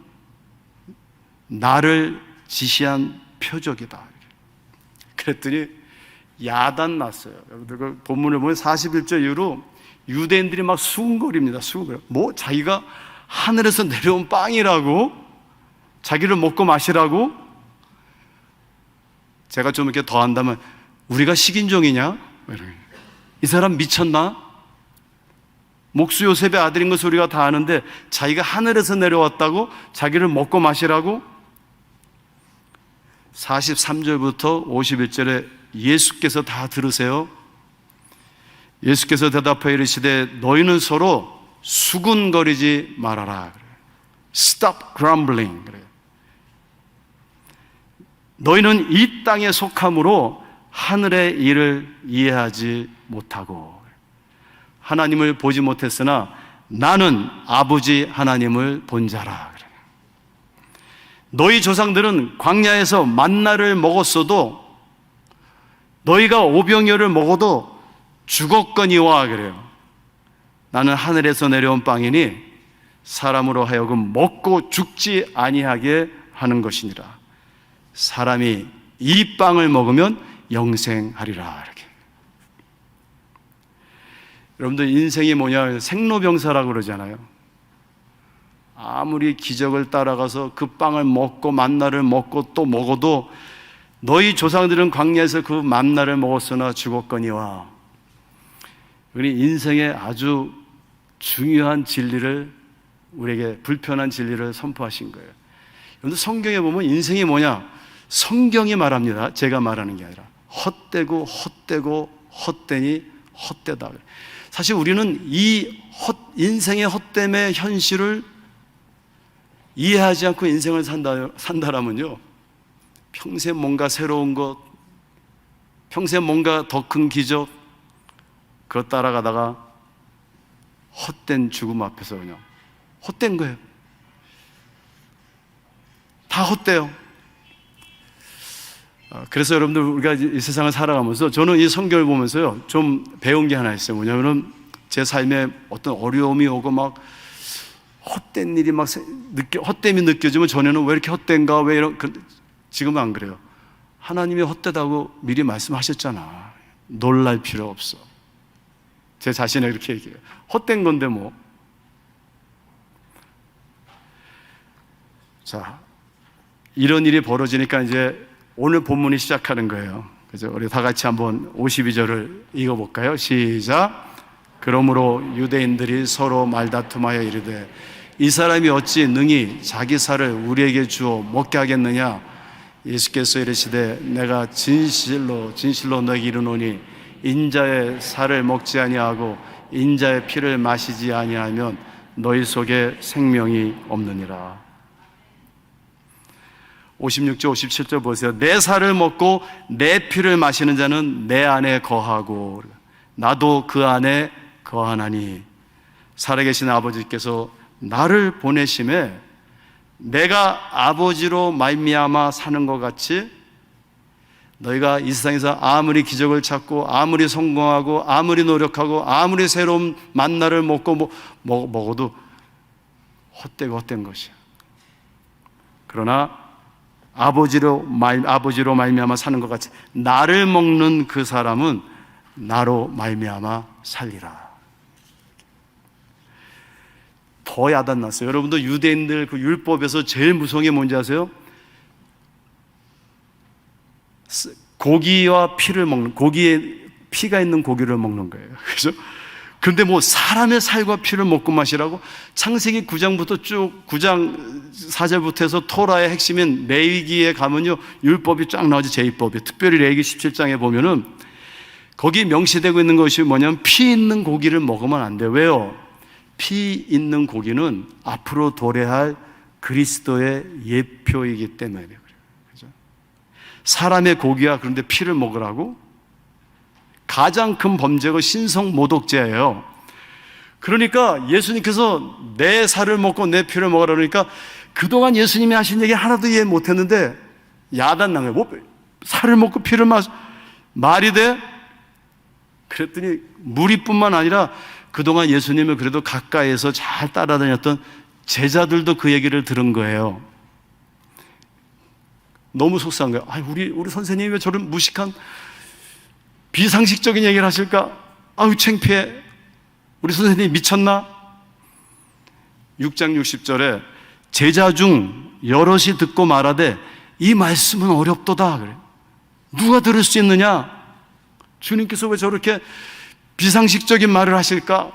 A: 나를 지시한 표적이다. 그랬더니 야단 났어요. 여러분들 본문을 보면 41절 이후로 유대인들이 막 수군거립니다. 수군거려. 뭐 자기가 하늘에서 내려온 빵이라고? 자기를 먹고 마시라고? 제가 좀 이렇게 더 한다면 우리가 식인종이냐? 이 사람 미쳤나? 목수 요셉의 아들인 것을 우리가 다 아는데 자기가 하늘에서 내려왔다고? 자기를 먹고 마시라고? 43절부터 51절에 예수께서 다 들으세요. 예수께서 대답하여 이르시되 너희는 서로 수군거리지 말아라. Stop grumbling. 너희는 이 땅에 속함으로 하늘의 일을 이해하지 못하고 하나님을 보지 못했으나 나는 아버지 하나님을 본 자라. 너희 조상들은 광야에서 만나를 먹었어도 너희가 오병이어를 먹어도 죽었거니와 그래요. 나는 하늘에서 내려온 빵이니 사람으로 하여금 먹고 죽지 아니하게 하는 것이니라. 사람이 이 빵을 먹으면 영생하리라. 이렇게. 여러분들 인생이 뭐냐? 생로병사라고 그러잖아요. 아무리 기적을 따라가서 그 빵을 먹고 만나를 먹고 또 먹어도 너희 조상들은 광야에서 그 만나를 먹었으나 죽었거니와. 우리 인생의 아주 중요한 진리를, 우리에게 불편한 진리를 선포하신 거예요. 여러분들 성경에 보면 인생이 뭐냐? 성경이 말합니다. 제가 말하는 게 아니라 헛되고 헛되고 헛되니 헛되다. 사실 우리는 이 인생의 헛됨의 현실을 이해하지 않고 인생을 산다라면요, 평생 뭔가 새로운 것, 평생 뭔가 더 큰 기적, 그거 따라가다가 헛된 죽음 앞에서 그냥 헛된 거예요. 다 헛돼요. 그래서 여러분들, 우리가 이 세상을 살아가면서 저는 이 성경을 보면서요 좀 배운 게 하나 있어요. 뭐냐면은 제 삶에 어떤 어려움이 오고 막 헛된 일이 막 헛됨이 느껴지면, 전에는 왜 이렇게 헛된가, 왜 이런, 지금은 안 그래요. 하나님이 헛되다고 미리 말씀하셨잖아. 놀랄 필요 없어. 제 자신에 그렇게 얘기해요. 헛된 건데 뭐. 자, 이런 일이 벌어지니까 이제 오늘 본문이 시작하는 거예요. 그래서 우리 다 같이 한번 52절을 읽어볼까요? 시작. 그러므로 유대인들이 서로 말다툼하여 이르되 이 사람이 어찌 능히 자기 살을 우리에게 주어 먹게 하겠느냐? 예수께서 이르시되 내가 진실로 너에게 이르노니 인자의 살을 먹지 아니하고 인자의 피를 마시지 아니하면 너희 속에 생명이 없느니라. 56절 57절 보세요. 내 살을 먹고 내 피를 마시는 자는 내 안에 거하고 나도 그 안에 거하나니 살아계신 아버지께서 나를 보내심에 내가 아버지로 말미암아 사는 것 같이 너희가 이 세상에서 아무리 기적을 찾고 아무리 성공하고 아무리 노력하고 아무리 새로운 만나를 먹고 먹어도 헛된 것이야. 그러나 아버지로 말미암아 사는 것 같이 나를 먹는 그 사람은 나로 말미암아 살리라. 더 야단났어요. 여러분도 유대인들 그 율법에서 제일 무서운 게 뭔지 아세요? 고기와 피를 먹는, 고기에 피가 있는 고기를 먹는 거예요. 그죠? 그런데 뭐 사람의 살과 피를 먹고 마시라고? 창세기 9장부터 쭉 9장 4절부터 해서 토라의 핵심인 레위기에 가면요 율법이 쫙 나오지. 제2법이 특별히 레위기 17장에 보면은 거기 명시되고 있는 것이 뭐냐면 피 있는 고기를 먹으면 안 돼요. 왜요? 피 있는 고기는 앞으로 도래할 그리스도의 예표이기 때문에 그래요. 그죠? 사람의 고기야. 그런데 피를 먹으라고? 가장 큰 범죄가 신성모독죄예요. 그러니까 예수님께서 내 살을 먹고 내 피를 먹으라 그러니까 그동안 예수님이 하신 얘기 하나도 이해 못했는데 야단난 거예요. 뭐 살을 먹고 피를 말이 돼? 그랬더니 무리뿐만 아니라 그동안 예수님을 그래도 가까이에서 잘 따라다녔던 제자들도 그 얘기를 들은 거예요. 너무 속상한 거예요. 아, 우리 선생님이 왜 저런 무식한 비상식적인 얘기를 하실까? 아유 창피해. 우리 선생님이 미쳤나? 6장 60절에 제자 중 여럿이 듣고 말하되 이 말씀은 어렵도다 그래. 누가 들을 수 있느냐? 주님께서 왜 저렇게 비상식적인 말을 하실까?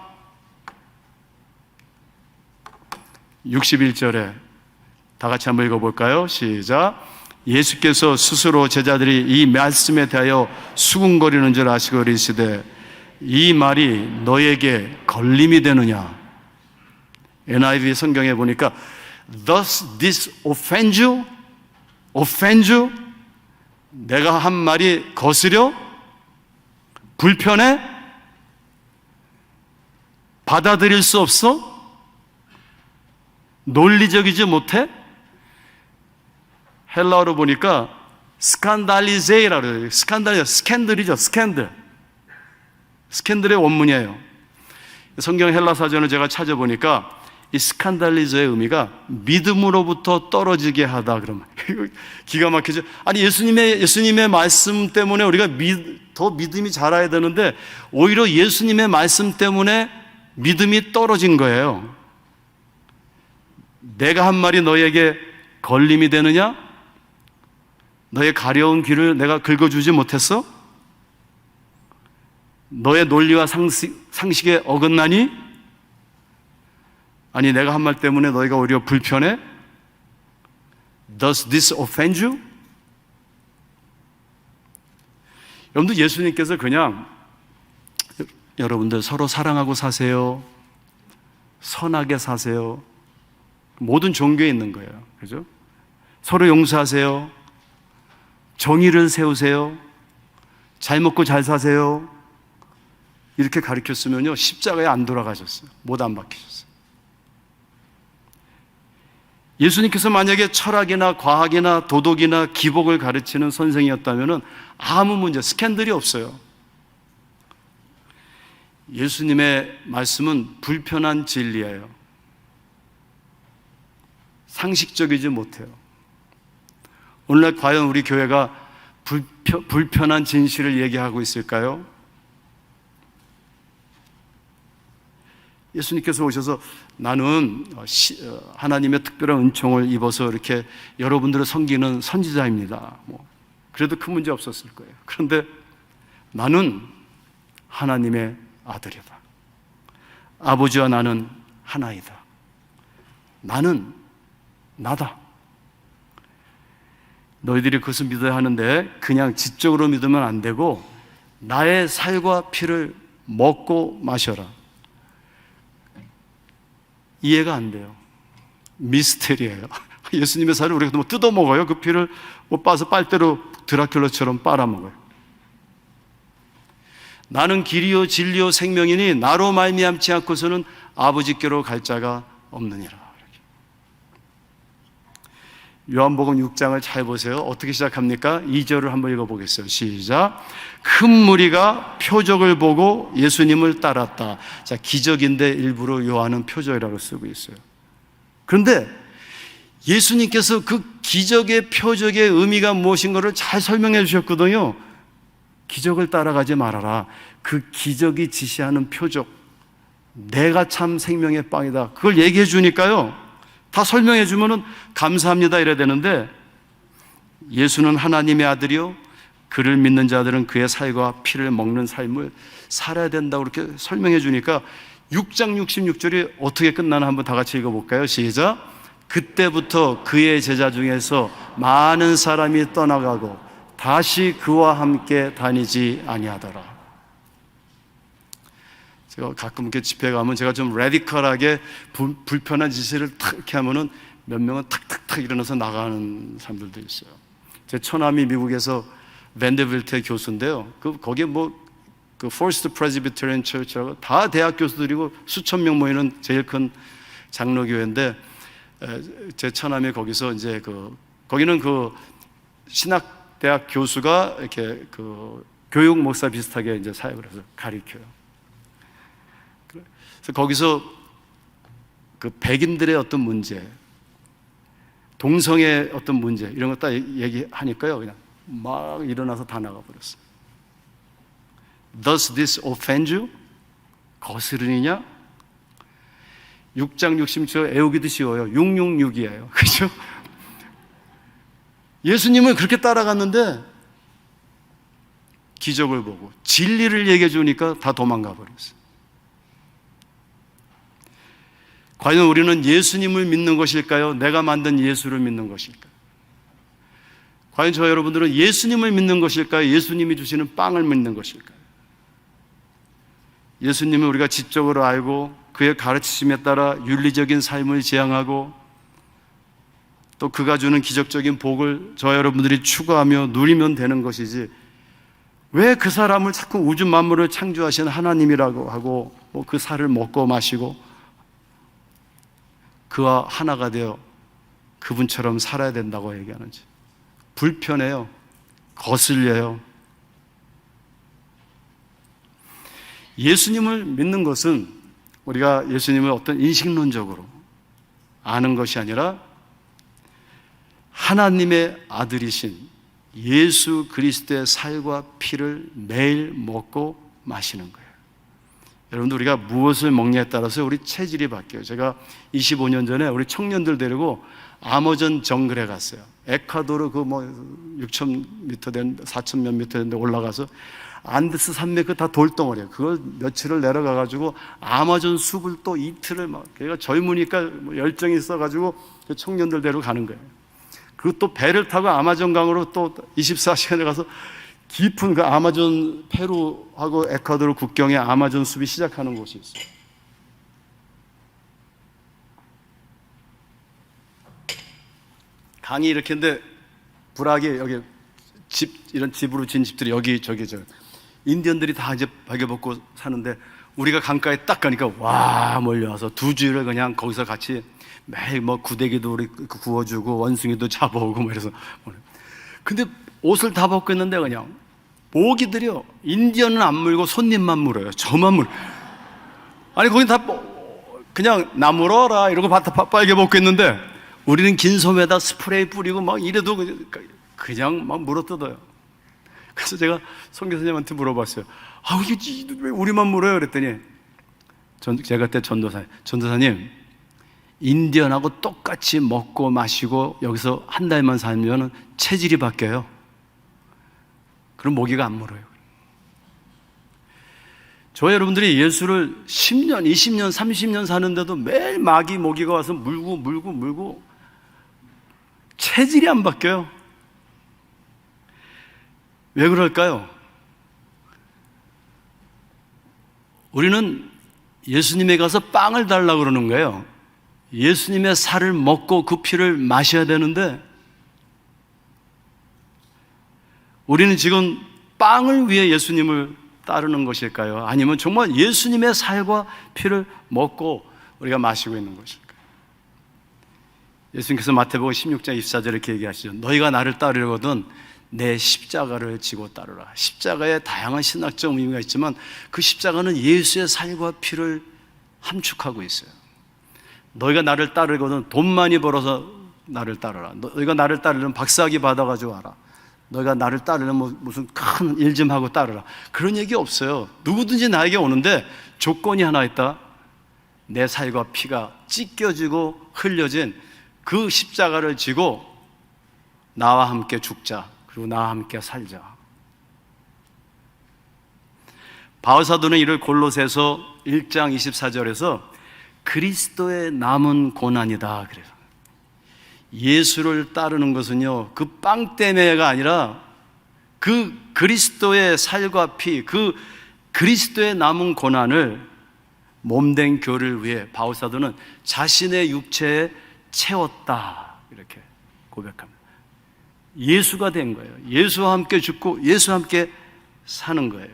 A: 61절에 다 같이 한번 읽어볼까요? 시작. 예수께서 스스로 제자들이 이 말씀에 대하여 수군거리는 줄 아시고 이르시되 이 말이 너에게 걸림이 되느냐? NIV 성경에 보니까 Does this offend you? Offend you? 내가 한 말이 거스려? 불편해? 받아들일 수 없어? 논리적이지 못해? 헬라어로 보니까 스칸달리제이라고 그래요. 스캔들이죠. 스캔들의 원문이에요. 성경 헬라 사전을 제가 찾아보니까 이 스칸달리저의 의미가 믿음으로부터 떨어지게 하다. 그러면 기가 막히죠. 아니 예수님의 말씀 때문에 우리가 더 믿음이 자라야 되는데 오히려 예수님의 말씀 때문에 믿음이 떨어진 거예요. 내가 한 말이 너에게 걸림이 되느냐? 너의 가려운 귀를 내가 긁어주지 못했어? 너의 논리와 상식에 어긋나니? 아니 내가 한 말 때문에 너희가 오히려 불편해? Does this offend you? 여러분들 예수님께서 그냥 여러분들 서로 사랑하고 사세요. 선하게 사세요. 모든 종교에 있는 거예요. 그죠? 서로 용서하세요. 정의를 세우세요. 잘 먹고 잘 사세요. 이렇게 가르쳤으면요, 십자가에 안 돌아가셨어요. 못 안 박히셨어요. 예수님께서 만약에 철학이나 과학이나 도덕이나 기복을 가르치는 선생이었다면 아무 문제, 스캔들이 없어요. 예수님의 말씀은 불편한 진리예요. 상식적이지 못해요. 오늘날 과연 우리 교회가 불편한 진실을 얘기하고 있을까요? 예수님께서 오셔서 나는 하나님의 특별한 은총을 입어서 이렇게 여러분들을 섬기는 선지자입니다. 그래도 큰 문제 없었을 거예요. 그런데 나는 하나님의 아들이다. 아버지와 나는 하나이다. 나는 나다. 너희들이 그것을 믿어야 하는데 그냥 지적으로 믿으면 안 되고 나의 살과 피를 먹고 마셔라. 이해가 안 돼요. 미스테리예요. 예수님의 살을 우리가 뭐 뜯어 먹어요? 그 피를 못 빠서 빨대로 드라큘라처럼 빨아먹어요. 나는 길이요 진리요 생명이니 나로 말미암지 않고서는 아버지께로 갈 자가 없느니라. 요한복음 6장을 잘 보세요. 어떻게 시작합니까? 2절을 한번 읽어보겠어요. 시작. 큰 무리가 표적을 보고 예수님을 따랐다. 자, 기적인데 일부러 요한은 표적이라고 쓰고 있어요. 그런데 예수님께서 그 기적의 표적의 의미가 무엇인가를 잘 설명해 주셨거든요. 기적을 따라가지 말아라. 그 기적이 지시하는 표적, 내가 참 생명의 빵이다. 그걸 얘기해 주니까요, 다 설명해 주면은 감사합니다 이래야 되는데, 예수는 하나님의 아들이요 그를 믿는 자들은 그의 살과 피를 먹는 삶을 살아야 된다고 그렇게 설명해 주니까 6장 66절이 어떻게 끝나나 한번 다 같이 읽어볼까요? 시작. 그때부터 그의 제자 중에서 많은 사람이 떠나가고 다시 그와 함께 다니지 아니하더라. 제가 가끔 이렇게 집회 가면 제가 좀 레디컬하게 불편한 짓을 탁 이렇게 하면은 몇 명은 탁탁탁 일어나서 나가는 사람들도 있어요. 제 처남이 미국에서 밴더빌트의 교수인데요. 거기에 그 First Presbyterian Church라고 다 대학 교수들이고 수천 명 모이는 제일 큰 장로교회인데, 제 처남이 거기서 이제 거기는 신학대학 교수가 이렇게 교육 목사 비슷하게 이제 사역을 해서 가르쳐요. 그래서 거기서 백인들의 어떤 문제, 동성의 어떤 문제 이런 거 딱 얘기하니까요, 그냥 막 일어나서 다 나가버렸어요. Does this offend you? 거스르느냐? 6장 60절 애우기도 쉬워요. 666이에요. 그죠? 예수님을 그렇게 따라갔는데 기적을 보고 진리를 얘기해 주니까 다 도망가 버렸어요. 과연 우리는 예수님을 믿는 것일까요? 내가 만든 예수를 믿는 것일까요? 과연 저 여러분들은 예수님을 믿는 것일까요? 예수님이 주시는 빵을 믿는 것일까요? 예수님을 우리가 지적으로 알고 그의 가르치심에 따라 윤리적인 삶을 지향하고 또 그가 주는 기적적인 복을 저 여러분들이 추구하며 누리면 되는 것이지, 왜 그 사람을 자꾸 우주 만물을 창조하신 하나님이라고 하고 그 살을 먹고 마시고 그와 하나가 되어 그분처럼 살아야 된다고 얘기하는지. 불편해요. 거슬려요. 예수님을 믿는 것은 우리가 예수님을 어떤 인식론적으로 아는 것이 아니라 하나님의 아들이신 예수 그리스도의 살과 피를 매일 먹고 마시는 거예요. 여러분들, 우리가 무엇을 먹냐에 따라서 우리 체질이 바뀌어요. 제가 25년 전에 우리 청년들 데리고 아마존 정글에 갔어요. 에콰도르 6,000m 된 4,000 몇 미터 된데 올라가서 안데스 산맥 다 돌덩어리예요. 그걸 며칠을 내려가가지고 아마존 숲을 또 이틀을 그러니까 젊으니까 열정이 있어가지고 그 청년들 데리고 가는 거예요. 그리고 또 배를 타고 아마존 강으로 또 24시간에 가서 깊은 그 아마존 페루하고 에콰도르 국경에 아마존 숲이 시작하는 곳이 있어요. 강이 이렇게 있는데 불악이 여기 이런 집으로 진 집들이 여기 저기 인디언들이 다 이제 베개 벗고 사는데 우리가 강가에 딱 가니까 와 몰려와서 2주일을 그냥 거기서 같이 매일 구데기도 우리 구워주고 원숭이도 잡아오고 이래서. 근데 옷을 다 벗고 있는데 그냥 모기들이요, 인디언은 안 물고 손님만 물어요. 저만 물어요. 아니 거긴 다 그냥 나 물어라 이러고 빨개 벗고 있는데 우리는 긴 소매에다 스프레이 뿌리고 막 이래도 그냥 막 물어뜯어요. 그래서 제가 송 교수님한테 물어봤어요. 이게 왜 우리만 물어요? 그랬더니 제가 그때 전도사님, 인디언하고 똑같이 먹고 마시고 여기서 한 달만 살면 체질이 바뀌어요. 그럼 모기가 안 물어요. 저 여러분들이 예수를 10년, 20년, 30년 사는데도 매일 모기가 와서 물고 체질이 안 바뀌어요. 왜 그럴까요? 우리는 예수님에 가서 빵을 달라고 그러는 거예요. 예수님의 살을 먹고 그 피를 마셔야 되는데 우리는 지금 빵을 위해 예수님을 따르는 것일까요? 아니면 정말 예수님의 살과 피를 먹고 우리가 마시고 있는 것일까요? 예수님께서 마태복음 16장 24절에 이렇게 얘기하시죠. 너희가 나를 따르려거든 내 십자가를 지고 따르라. 십자가에 다양한 신학적 의미가 있지만 그 십자가는 예수의 살과 피를 함축하고 있어요. 너희가 나를 따르거든 돈 많이 벌어서 나를 따르라. 너희가 나를 따르려면 박사학위 받아가지고 와라. 너희가 나를 따르려면 무슨 큰 일 좀 하고 따르라. 그런 얘기 없어요. 누구든지 나에게 오는데 조건이 하나 있다. 내 살과 피가 찢겨지고 흘려진 그 십자가를 지고 나와 함께 죽자. 그리고 나와 함께 살자. 바울 사도는 이를 골로새서 1장 24절에서 그리스도의 남은 고난이다 그래요. 예수를 따르는 것은요, 그 빵 때문에가 아니라 그 그리스도의 살과 피, 그 그리스도의 남은 고난을 몸된 교를 위해 바울 사도는 자신의 육체에 채웠다 이렇게 고백합니다. 예수가 된 거예요. 예수와 함께 죽고 예수와 함께 사는 거예요.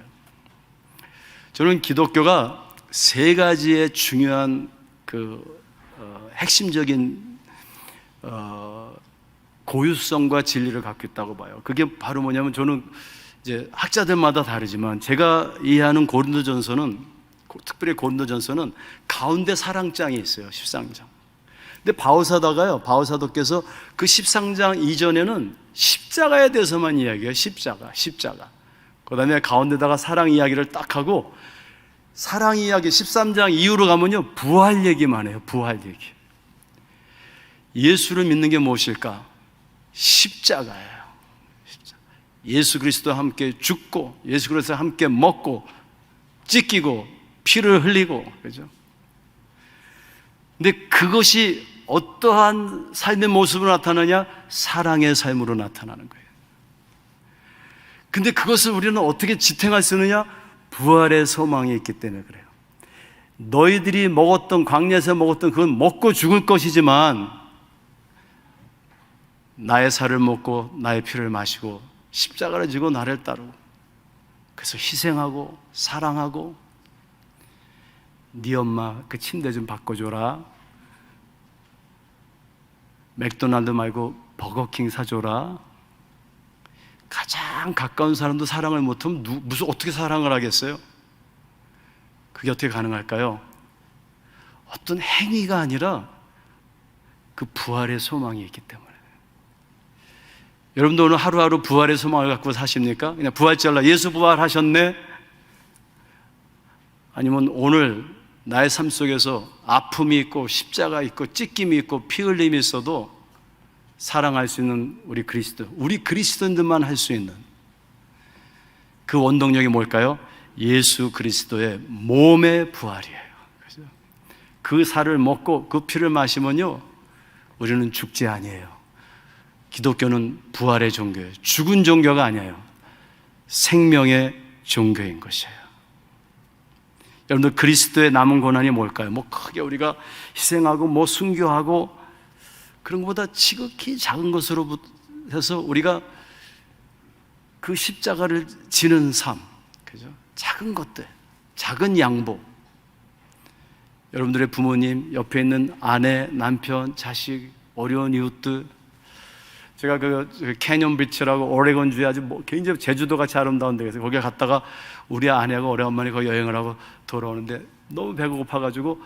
A: 저는 기독교가 세 가지의 중요한 핵심적인 고유성과 진리를 갖고 있다고 봐요. 그게 바로 뭐냐면, 저는 이제 학자들마다 다르지만 제가 이해하는 고린도전서는, 특별히 고린도전서는 가운데 사랑장이 있어요. 13장. 근데 바울사도께서 그 13장 이전에는 십자가에 대해서만 이야기해요. 십자가. 그 다음에 가운데다가 사랑 이야기를 딱 하고, 사랑 이야기 13장 이후로 가면요, 부활 얘기만 해요. 부활 얘기. 예수를 믿는 게 무엇일까? 십자가예요. 예수 그리스도와 함께 죽고 예수 그리스도와 함께 먹고 찢기고 피를 흘리고, 그죠? 근데 그것이 어떠한 삶의 모습으로 나타나냐? 사랑의 삶으로 나타나는 거예요. 근데 그것을 우리는 어떻게 지탱할 수 있느냐? 부활의 소망이 있기 때문에 그래요. 너희들이 먹었던, 광야에서 먹었던 그건 먹고 죽을 것이지만 나의 살을 먹고 나의 피를 마시고 십자가를 지고 나를 따르고, 그래서 희생하고 사랑하고, 네 엄마 그 침대 좀 바꿔줘라, 맥도날드 말고 버거킹 사줘라. 가장 가까운 사람도 사랑을 못하면 무슨 어떻게 사랑을 하겠어요? 그게 어떻게 가능할까요? 어떤 행위가 아니라 그 부활의 소망이 있기 때문에. 여러분도 오늘 하루하루 부활의 소망을 갖고 사십니까? 그냥 부활절날 예수 부활하셨네? 아니면 오늘 나의 삶 속에서 아픔이 있고 십자가 있고 찢김이 있고 피 흘림이 있어도 사랑할 수 있는 우리 그리스도인들만 할 수 있는 그 원동력이 뭘까요? 예수 그리스도의 몸의 부활이에요. 그 살을 먹고 그 피를 마시면요, 우리는 죽지 아니에요. 기독교는 부활의 종교예요. 죽은 종교가 아니에요. 생명의 종교인 것이에요. 여러분들, 그리스도의 남은 고난이 뭘까요? 뭐 크게 우리가 희생하고 뭐 순교하고 그런 것보다 지극히 작은 것으로 해서 우리가 그 십자가를 지는 삶, 그죠? 작은 것들, 작은 양보. 여러분들의 부모님, 옆에 있는 아내, 남편, 자식, 어려운 이웃들. 제가 그 캐년 비치라고 오레곤주에 아주 굉장히 제주도 같이 아름다운 데에서 거기에 갔다가 우리 아내하고 오래간만에 거기 여행을 하고 돌아오는데 너무 배가 고파가지고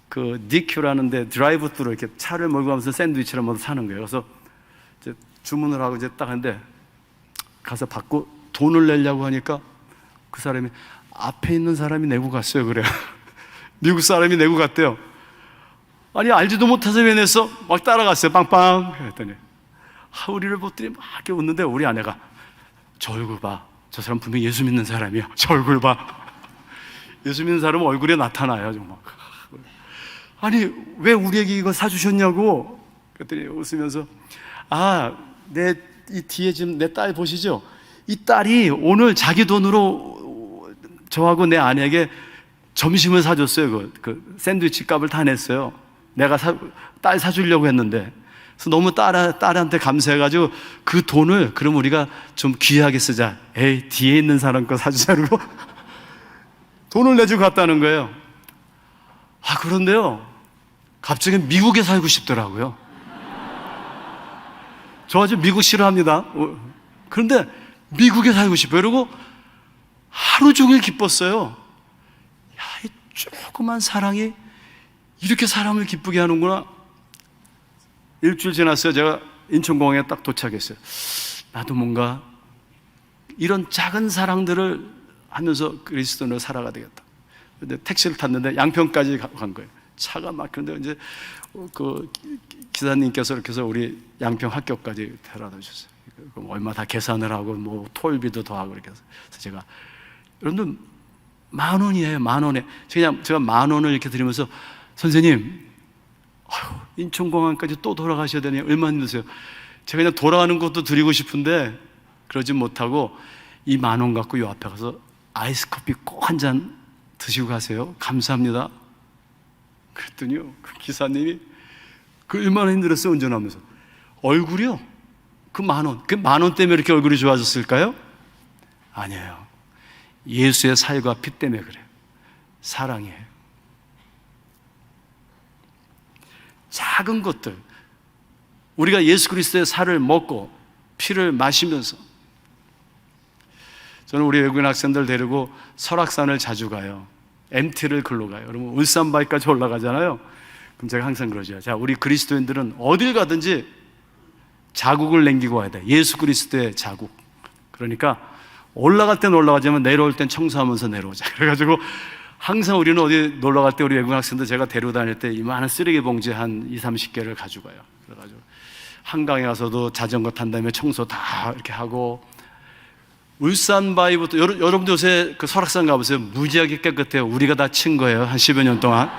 A: 그 DQ라는 데 드라이브 스루로 이렇게 차를 몰고 가면서 샌드위치를 먼저 사는 거예요. 그래서 이제 주문을 하고 이제 딱 하는데 가서 받고 돈을 내려고 하니까 그 사람이 앞에 있는 사람이 내고 갔어요. 그래요. 미국 사람이 내고 갔대요. 아니, 알지도 못해서 왜 냈어? 막 따라갔어요. 빵빵 그랬더니 우리를 보더니 막 이렇게 웃는데 우리 아내가 저 얼굴 봐. 저 사람 분명히 예수 믿는 사람이야. 저 얼굴 봐. 예수 믿는 사람은 얼굴에 나타나요. 정말. 아니, 왜 우리에게 이거 사주셨냐고. 그랬더니 웃으면서 이 뒤에 지금 내 딸 보시죠? 이 딸이 오늘 자기 돈으로 저하고 내 아내에게 점심을 사줬어요. 그 샌드위치 값을 다 냈어요. 내가 딸 사주려고 했는데. 그래서 너무 딸한테 감사해가지고 그 돈을 그럼 우리가 좀 귀하게 쓰자. 에이, 뒤에 있는 사람 거 사주자고 돈을 내주고 갔다는 거예요. 그런데요, 갑자기 미국에 살고 싶더라고요. 저 아주 미국 싫어합니다. 그런데 미국에 살고 싶어요. 그리고 하루 종일 기뻤어요. 이 조그만 사랑이 이렇게 사람을 기쁘게 하는구나. 일주일 지났어요. 제가 인천공항에 딱 도착했어요. 나도 뭔가 이런 작은 사랑들을 하면서 그리스도인으로 살아가야 되겠다. 근데 택시를 탔는데 양평까지 간 거예요. 차가 막히는데 이제 그 기사님께서 이렇게 해서 우리 양평 학교까지 데려다 주셨어요. 얼마 다 계산을 하고 뭐 톨비도 더 하고 이렇게 해서 제가, 여러분들 10,000원이에요. 10,000원에 제가 10,000원을 이렇게 드리면서 선생님, 인천공항까지 또 돌아가셔야 되니 얼마 힘드세요? 제가 그냥 돌아가는 것도 드리고 싶은데 그러지 못하고 이 10,000원 갖고 요 앞에 가서 아이스 커피 꼭 한 잔 드시고 가세요. 감사합니다. 그랬더니요, 그 기사님이 그 얼마나 힘들었어요. 운전하면서 얼굴이요, 그 10,000원, 그 10,000원 때문에 이렇게 얼굴이 좋아졌을까요? 아니에요. 예수의 살과 피 때문에 그래요. 사랑이에요. 작은 것들, 우리가 예수 그리스도의 살을 먹고 피를 마시면서, 저는 우리 외국인 학생들 데리고 설악산을 자주 가요. MT를 글로 가요. 여러분, 울산바위까지 올라가잖아요. 그럼 제가 항상 그러죠. 자, 우리 그리스도인들은 어딜 가든지 자국을 남기고 와야 돼. 예수 그리스도의 자국. 그러니까 올라갈 땐 올라가지만 내려올 땐 청소하면서 내려오자. 그래가지고 항상 우리는 어디 놀러 갈 때 우리 외국 학생들 제가 데리고 다닐 때 이만한 쓰레기 봉지 한 20-30개를 가지고 가요. 그래가지고 한강에 가서도 자전거 탄 다음에 청소 다 이렇게 하고, 울산바위부터, 여러분들 요새 그 설악산 가보세요. 무지하게 깨끗해요. 우리가 다 친 거예요. 한 10여 년 동안.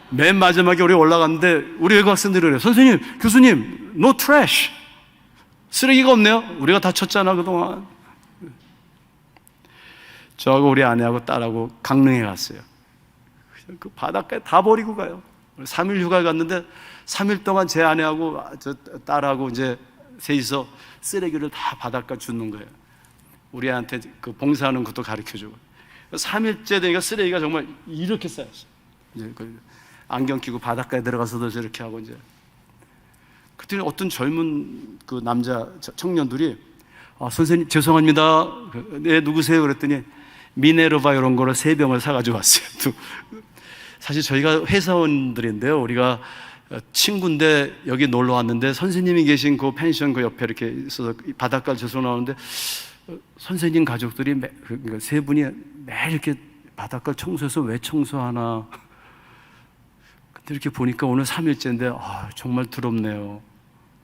A: 맨 마지막에 우리 올라갔는데 우리 외국 학생들이 그래요. 선생님, 교수님, no trash. 쓰레기가 없네요. 우리가 다 쳤잖아, 그동안. 저하고 우리 아내하고 딸하고 강릉에 갔어요. 그 바닷가에 다 버리고 가요. 3일 휴가 갔는데 3일 동안 제 아내하고 저 딸하고 이제 셋이서 쓰레기를 다 바닷가 줍는 거예요. 우리 애한테 그 봉사하는 것도 가르쳐주고. 3일째 되니까 쓰레기가 정말 이렇게 쌓였어요. 이제 그 안경 끼고 바닷가에 들어가서도 저렇게 하고 이제. 그때 어떤 젊은 그 남자 청년들이 선생님 죄송합니다. 네, 누구세요? 그랬더니 미네르바 이런 거를 3병을 사가지고 왔어요. 사실 저희가 회사원들인데요. 우리가 친구인데 여기 놀러 왔는데 선생님이 계신 그 펜션 그 옆에 이렇게 있어서 바닷가를 쳐서 나오는데 선생님 가족들이 그러니까 3분이 매일 이렇게 바닷가 청소해서 왜 청소하나. 근데 이렇게 보니까 오늘 3일째인데 정말 더럽네요.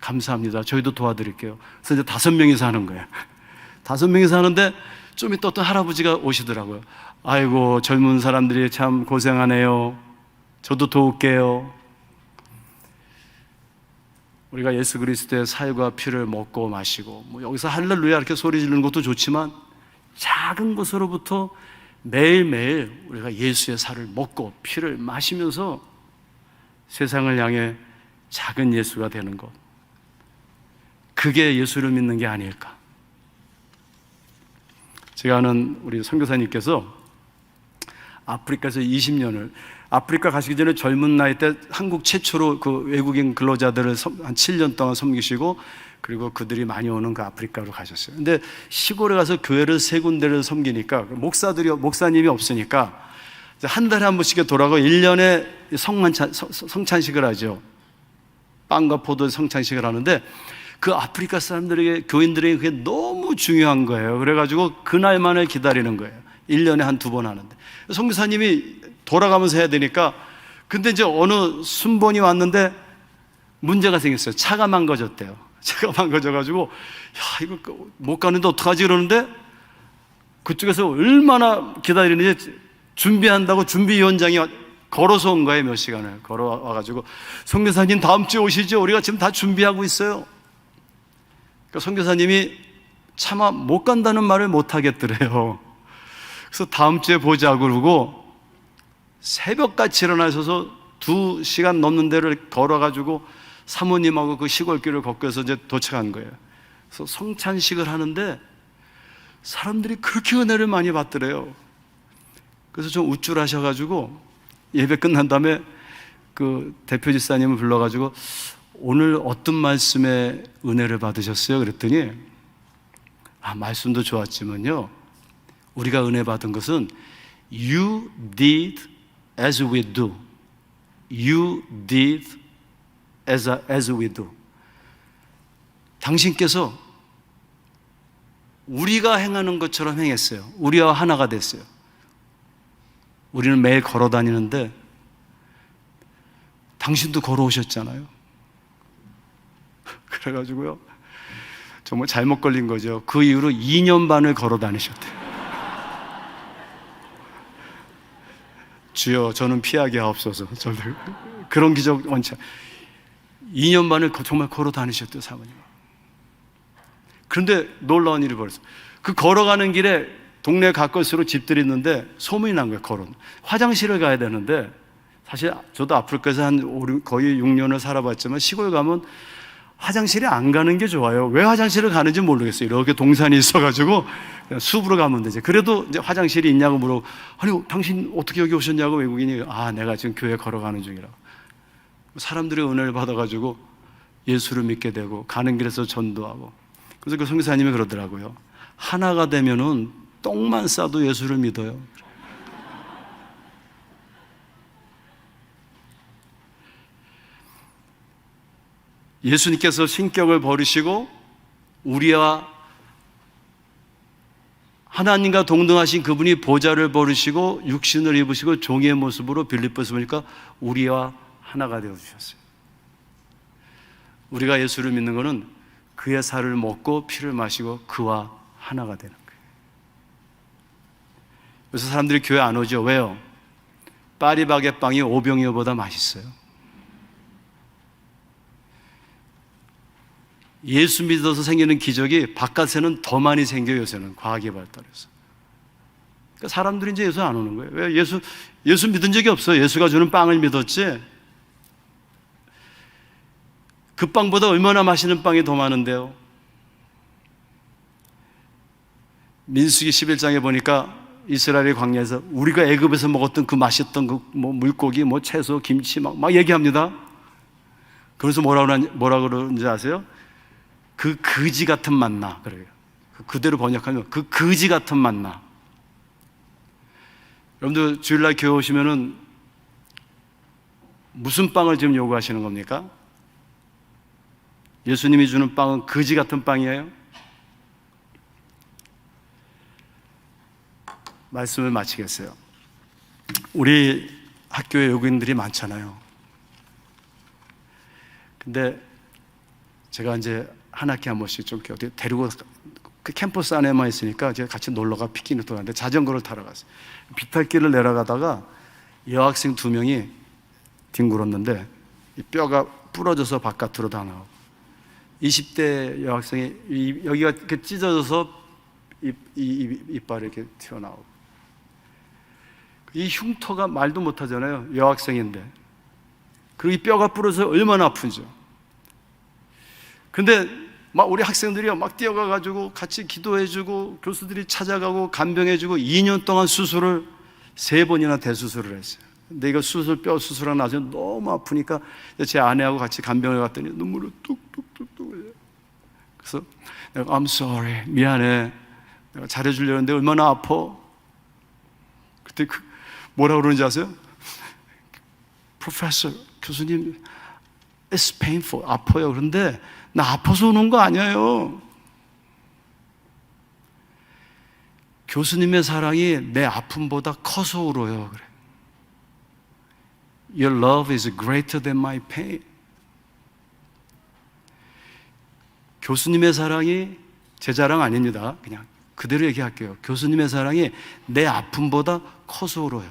A: 감사합니다. 저희도 도와드릴게요. 그래서 이제 5명이서 하는 거예요. 5명이서 하는데 좀 이따 어떤 할아버지가 오시더라고요. 아이고 젊은 사람들이 참 고생하네요. 저도 도울게요. 우리가 예수 그리스도의 살과 피를 먹고 마시고 뭐 여기서 할렐루야 이렇게 소리 지르는 것도 좋지만 작은 것으로부터 매일매일 우리가 예수의 살을 먹고 피를 마시면서 세상을 향해 작은 예수가 되는 것, 그게 예수를 믿는 게 아닐까. 제가 아는 우리 선교사님께서 아프리카에서 20년을 아프리카 가시기 전에 젊은 나이 때 한국 최초로 그 외국인 근로자들을 한 7년 동안 섬기시고 그리고 그들이 많이 오는 그 아프리카로 가셨어요. 근데 시골에 가서 교회를 3군데를 섬기니까 목사님이 없으니까 한 달에 한 번씩 돌아가고 1년에 성찬식을 하죠. 빵과 포도 성찬식을 하는데 그 아프리카 사람들에게, 교인들에게 그게 너무 중요한 거예요. 그래가지고 그날만을 기다리는 거예요. 1년에 한 2번 하는데 선교사님이 돌아가면서 해야 되니까, 근데 이제 어느 순번이 왔는데 문제가 생겼어요. 차가 망가졌대요. 차가 망가져가지고 이거 못 가는데 어떡하지 그러는데 그쪽에서 얼마나 기다리는지 준비한다고 준비위원장이 걸어서 온 거예요. 몇 시간을 걸어와가지고 선교사님 다음 주에 오시죠. 우리가 지금 다 준비하고 있어요. 그러니까 선교사님이 차마 못 간다는 말을 못 하겠더래요. 그래서 다음 주에 보자고 그러고 새벽같이 일어나셔서 2시간 넘는 데를 걸어가지고 사모님하고 그 시골길을 걷고서 이제 도착한 거예요. 그래서 성찬식을 하는데 사람들이 그렇게 은혜를 많이 받더래요. 그래서 좀 우쭐하셔가지고 예배 끝난 다음에 그 대표 집사님을 불러가지고 오늘 어떤 말씀에 은혜를 받으셨어요? 그랬더니 말씀도 좋았지만요, 우리가 은혜 받은 것은 You did as we do. You did as we do. 당신께서 우리가 행하는 것처럼 행했어요. 우리와 하나가 됐어요. 우리는 매일 걸어 다니는데 당신도 걸어오셨잖아요. 그래가지고요, 정말 잘못 걸린 거죠. 그 이후로 2년 반을 걸어 다니셨대요. 주여 저는 피하게 하옵소서. 저들 그런 기적 원치 2년 반을 정말 걸어 다니셨대요, 사모님. 그런데 놀라운 일이 벌어졌어요. 그 걸어가는 길에 동네 가까이서 집들이 있는데 소문이 난 거예요. 화장실을 가야 되는데, 사실 저도 아프리카에서 거의 6년을 살아봤지만 시골 가면 화장실에 안 가는 게 좋아요. 왜 화장실을 가는지 모르겠어요. 이렇게 동산이 있어가지고 그냥 숲으로 가면 되지. 그래도 이제 화장실이 있냐고 물어보고, 아니 당신 어떻게 여기 오셨냐고 외국인이, 내가 지금 교회 걸어가는 중이라고. 사람들의 은혜를 받아가지고 예수를 믿게 되고 가는 길에서 전도하고. 그래서 그 선교사님이 그러더라고요. 하나가 되면은 똥만 싸도 예수를 믿어요. 예수님께서 신격을 버리시고 우리와 하나님과 동등하신 그분이 보좌를 버리시고 육신을 입으시고 종의 모습으로 빌립보에서 보니까 우리와 하나가 되어주셨어요. 우리가 예수를 믿는 것은 그의 살을 먹고 피를 마시고 그와 하나가 되는 거예요. 그래서 사람들이 교회 안 오죠. 왜요? 파리바게빵이 오병이어보다 맛있어요. 예수 믿어서 생기는 기적이 바깥에는 더 많이 생겨요. 요새는 과학이 발달해서. 그러니까 사람들이 이제 예수 안 오는 거예요. 왜? 예수 믿은 적이 없어요. 예수가 주는 빵을 믿었지. 그 빵보다 얼마나 맛있는 빵이 더 많은데요. 민수기 11장에 보니까 이스라엘의 광야에서 우리가 애굽에서 먹었던 그 맛있던 그 뭐 물고기, 뭐 채소, 김치 막 얘기합니다. 그래서 뭐라 그러는지 아세요? 그 거지 같은 만나 그래요. 그대로 번역하면 그 거지 같은 만나. 여러분들 주일날 교회 오시면은 무슨 빵을 지금 요구하시는 겁니까? 예수님이 주는 빵은 거지 같은 빵이에요? 말씀을 마치겠어요. 우리 학교에 외국인들이 많잖아요. 근데 제가 이제 한 학기 한 번씩 좀 어디 데리고 그 캠퍼스 안에만 있으니까 제가 같이 놀러가 피크닉 도는데 자전거를 타러 갔어요. 비탈길을 내려가다가 여학생 2명이 뒹굴었는데 이 뼈가 부러져서 바깥으로 다 나오고 20대 여학생이 여기가 이렇게 찢어져서 이빨이 이렇게 튀어나오고 이 흉터가 말도 못하잖아요. 여학생인데. 그리고 이 뼈가 부러져서 얼마나 아픈지요. 근데 막 우리 학생들이 막 뛰어가가지고 같이 기도해주고 교수들이 찾아가고 간병해주고 2년 동안 수술을 3번이나 대수술을 했어요. 근데 이거 뼈 수술하고 나서 너무 아프니까 제 아내하고 같이 간병을 갔더니 눈물을 뚝뚝뚝뚝 흘려요. 그래서 내가 I'm sorry, 미안해, 내가 잘해주려는데 얼마나 아파. 그때 뭐라 그러는지 아세요? Professor, 교수님, it's painful, 아파요. 그런데 나 아파서 우는 거 아니에요. 교수님의 사랑이 내 아픔보다 커서 울어요. 그래. Your love is greater than my pain. 교수님의 사랑이 제 자랑 아닙니다. 그냥 그대로 얘기할게요. 교수님의 사랑이 내 아픔보다 커서 울어요.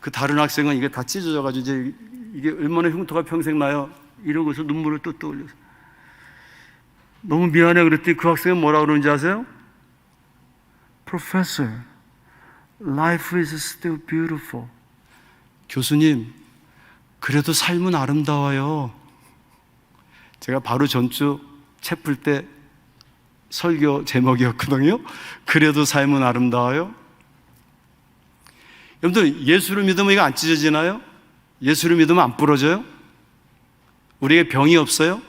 A: 그 다른 학생은 이게 다 찢어져가지고 이제 이게 얼마나 흉터가 평생 나요. 이러고서 눈물을 뚝뚝 흘려서 너무 미안해 그랬더니 그 학생은 뭐라 그러는지 아세요? Professor, life is still beautiful. 교수님, 그래도 삶은 아름다워요. 제가 바로 전주 책 풀 때 설교 제목이었거든요. 그래도 삶은 아름다워요. 여러분들 예수를 믿으면 이거 안 찢어지나요? 예수를 믿으면 안 부러져요? 우리에게 병이 없어요?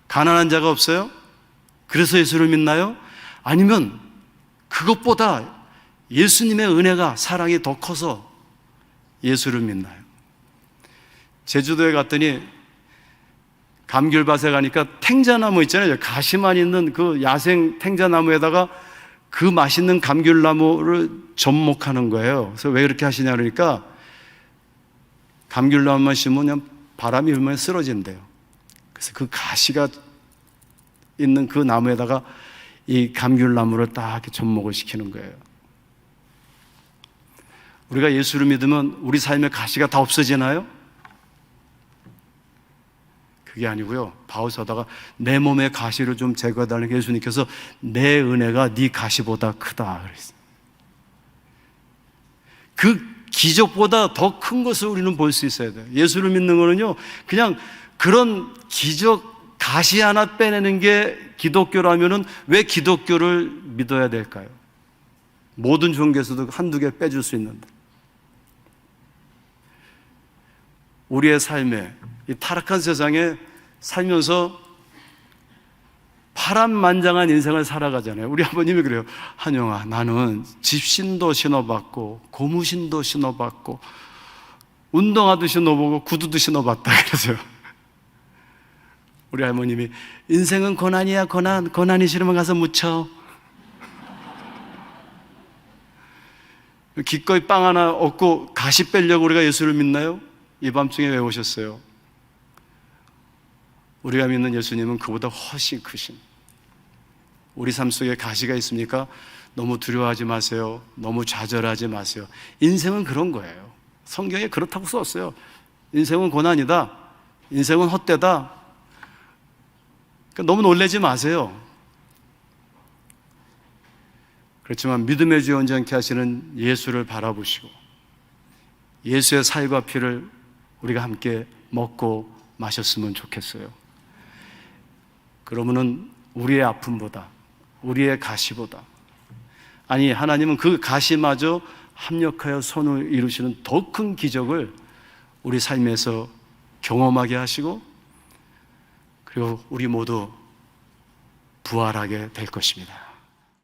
A: 가난한 자가 없어요? 그래서 예수를 믿나요? 아니면 그것보다 예수님의 은혜가 사랑이 더 커서 예수를 믿나요? 제주도에 갔더니 감귤밭에 가니까 탱자나무 있잖아요. 가시만 있는 그 야생 탱자나무에다가 그 맛있는 감귤나무를 접목하는 거예요. 그래서 왜 그렇게 하시냐 그러니까 감귤나무만 심으면 그냥 바람이 불면 쓰러진대요. 그래서 그 가시가 있는 그 나무에다가 이 감귤나무를 딱 이렇게 접목을 시키는 거예요. 우리가 예수를 믿으면 우리 삶의 가시가 다 없어지나요? 그게 아니고요. 바울서다가 내 몸의 가시를 좀 제거해달라는 예수님께서 내 은혜가 네 가시보다 크다 그랬어요. 그 기적보다 더 큰 것을 우리는 볼 수 있어야 돼요. 예수를 믿는 거는요, 그냥 그런 기적 가시 하나 빼내는 게 기독교라면은 왜 기독교를 믿어야 될까요? 모든 종교에서도 한두 개 빼줄 수 있는데. 우리의 삶에, 이 타락한 세상에 살면서 파란만장한 인생을 살아가잖아요. 우리 아버님이 그래요. 한영아, 나는 집신도 신어봤고 고무신도 신어봤고 운동화도 신어보고 구두도 신어봤다 그러세요. 우리 할머님이 인생은 고난이야, 고난이 싫으면 가서 묻혀. 기꺼이 빵 하나 얻고 가시 빼려고 우리가 예수를 믿나요? 이 밤중에 왜 오셨어요? 우리가 믿는 예수님은 그보다 훨씬 크신, 우리 삶 속에 가시가 있습니까? 너무 두려워하지 마세요. 너무 좌절하지 마세요. 인생은 그런 거예요. 성경에 그렇다고 썼어요. 인생은 고난이다. 인생은 헛되다. 그러니까 너무 놀라지 마세요. 그렇지만 믿음의 주 온전케 하시는 예수를 바라보시고 예수의 살과 피를 우리가 함께 먹고 마셨으면 좋겠어요. 그러면은 우리의 아픔보다, 우리의 가시보다, 아니 하나님은 그 가시마저 합력하여 선을 이루시는 더 큰 기적을 우리 삶에서 경험하게 하시고, 그리고 우리 모두 부활하게 될 것입니다.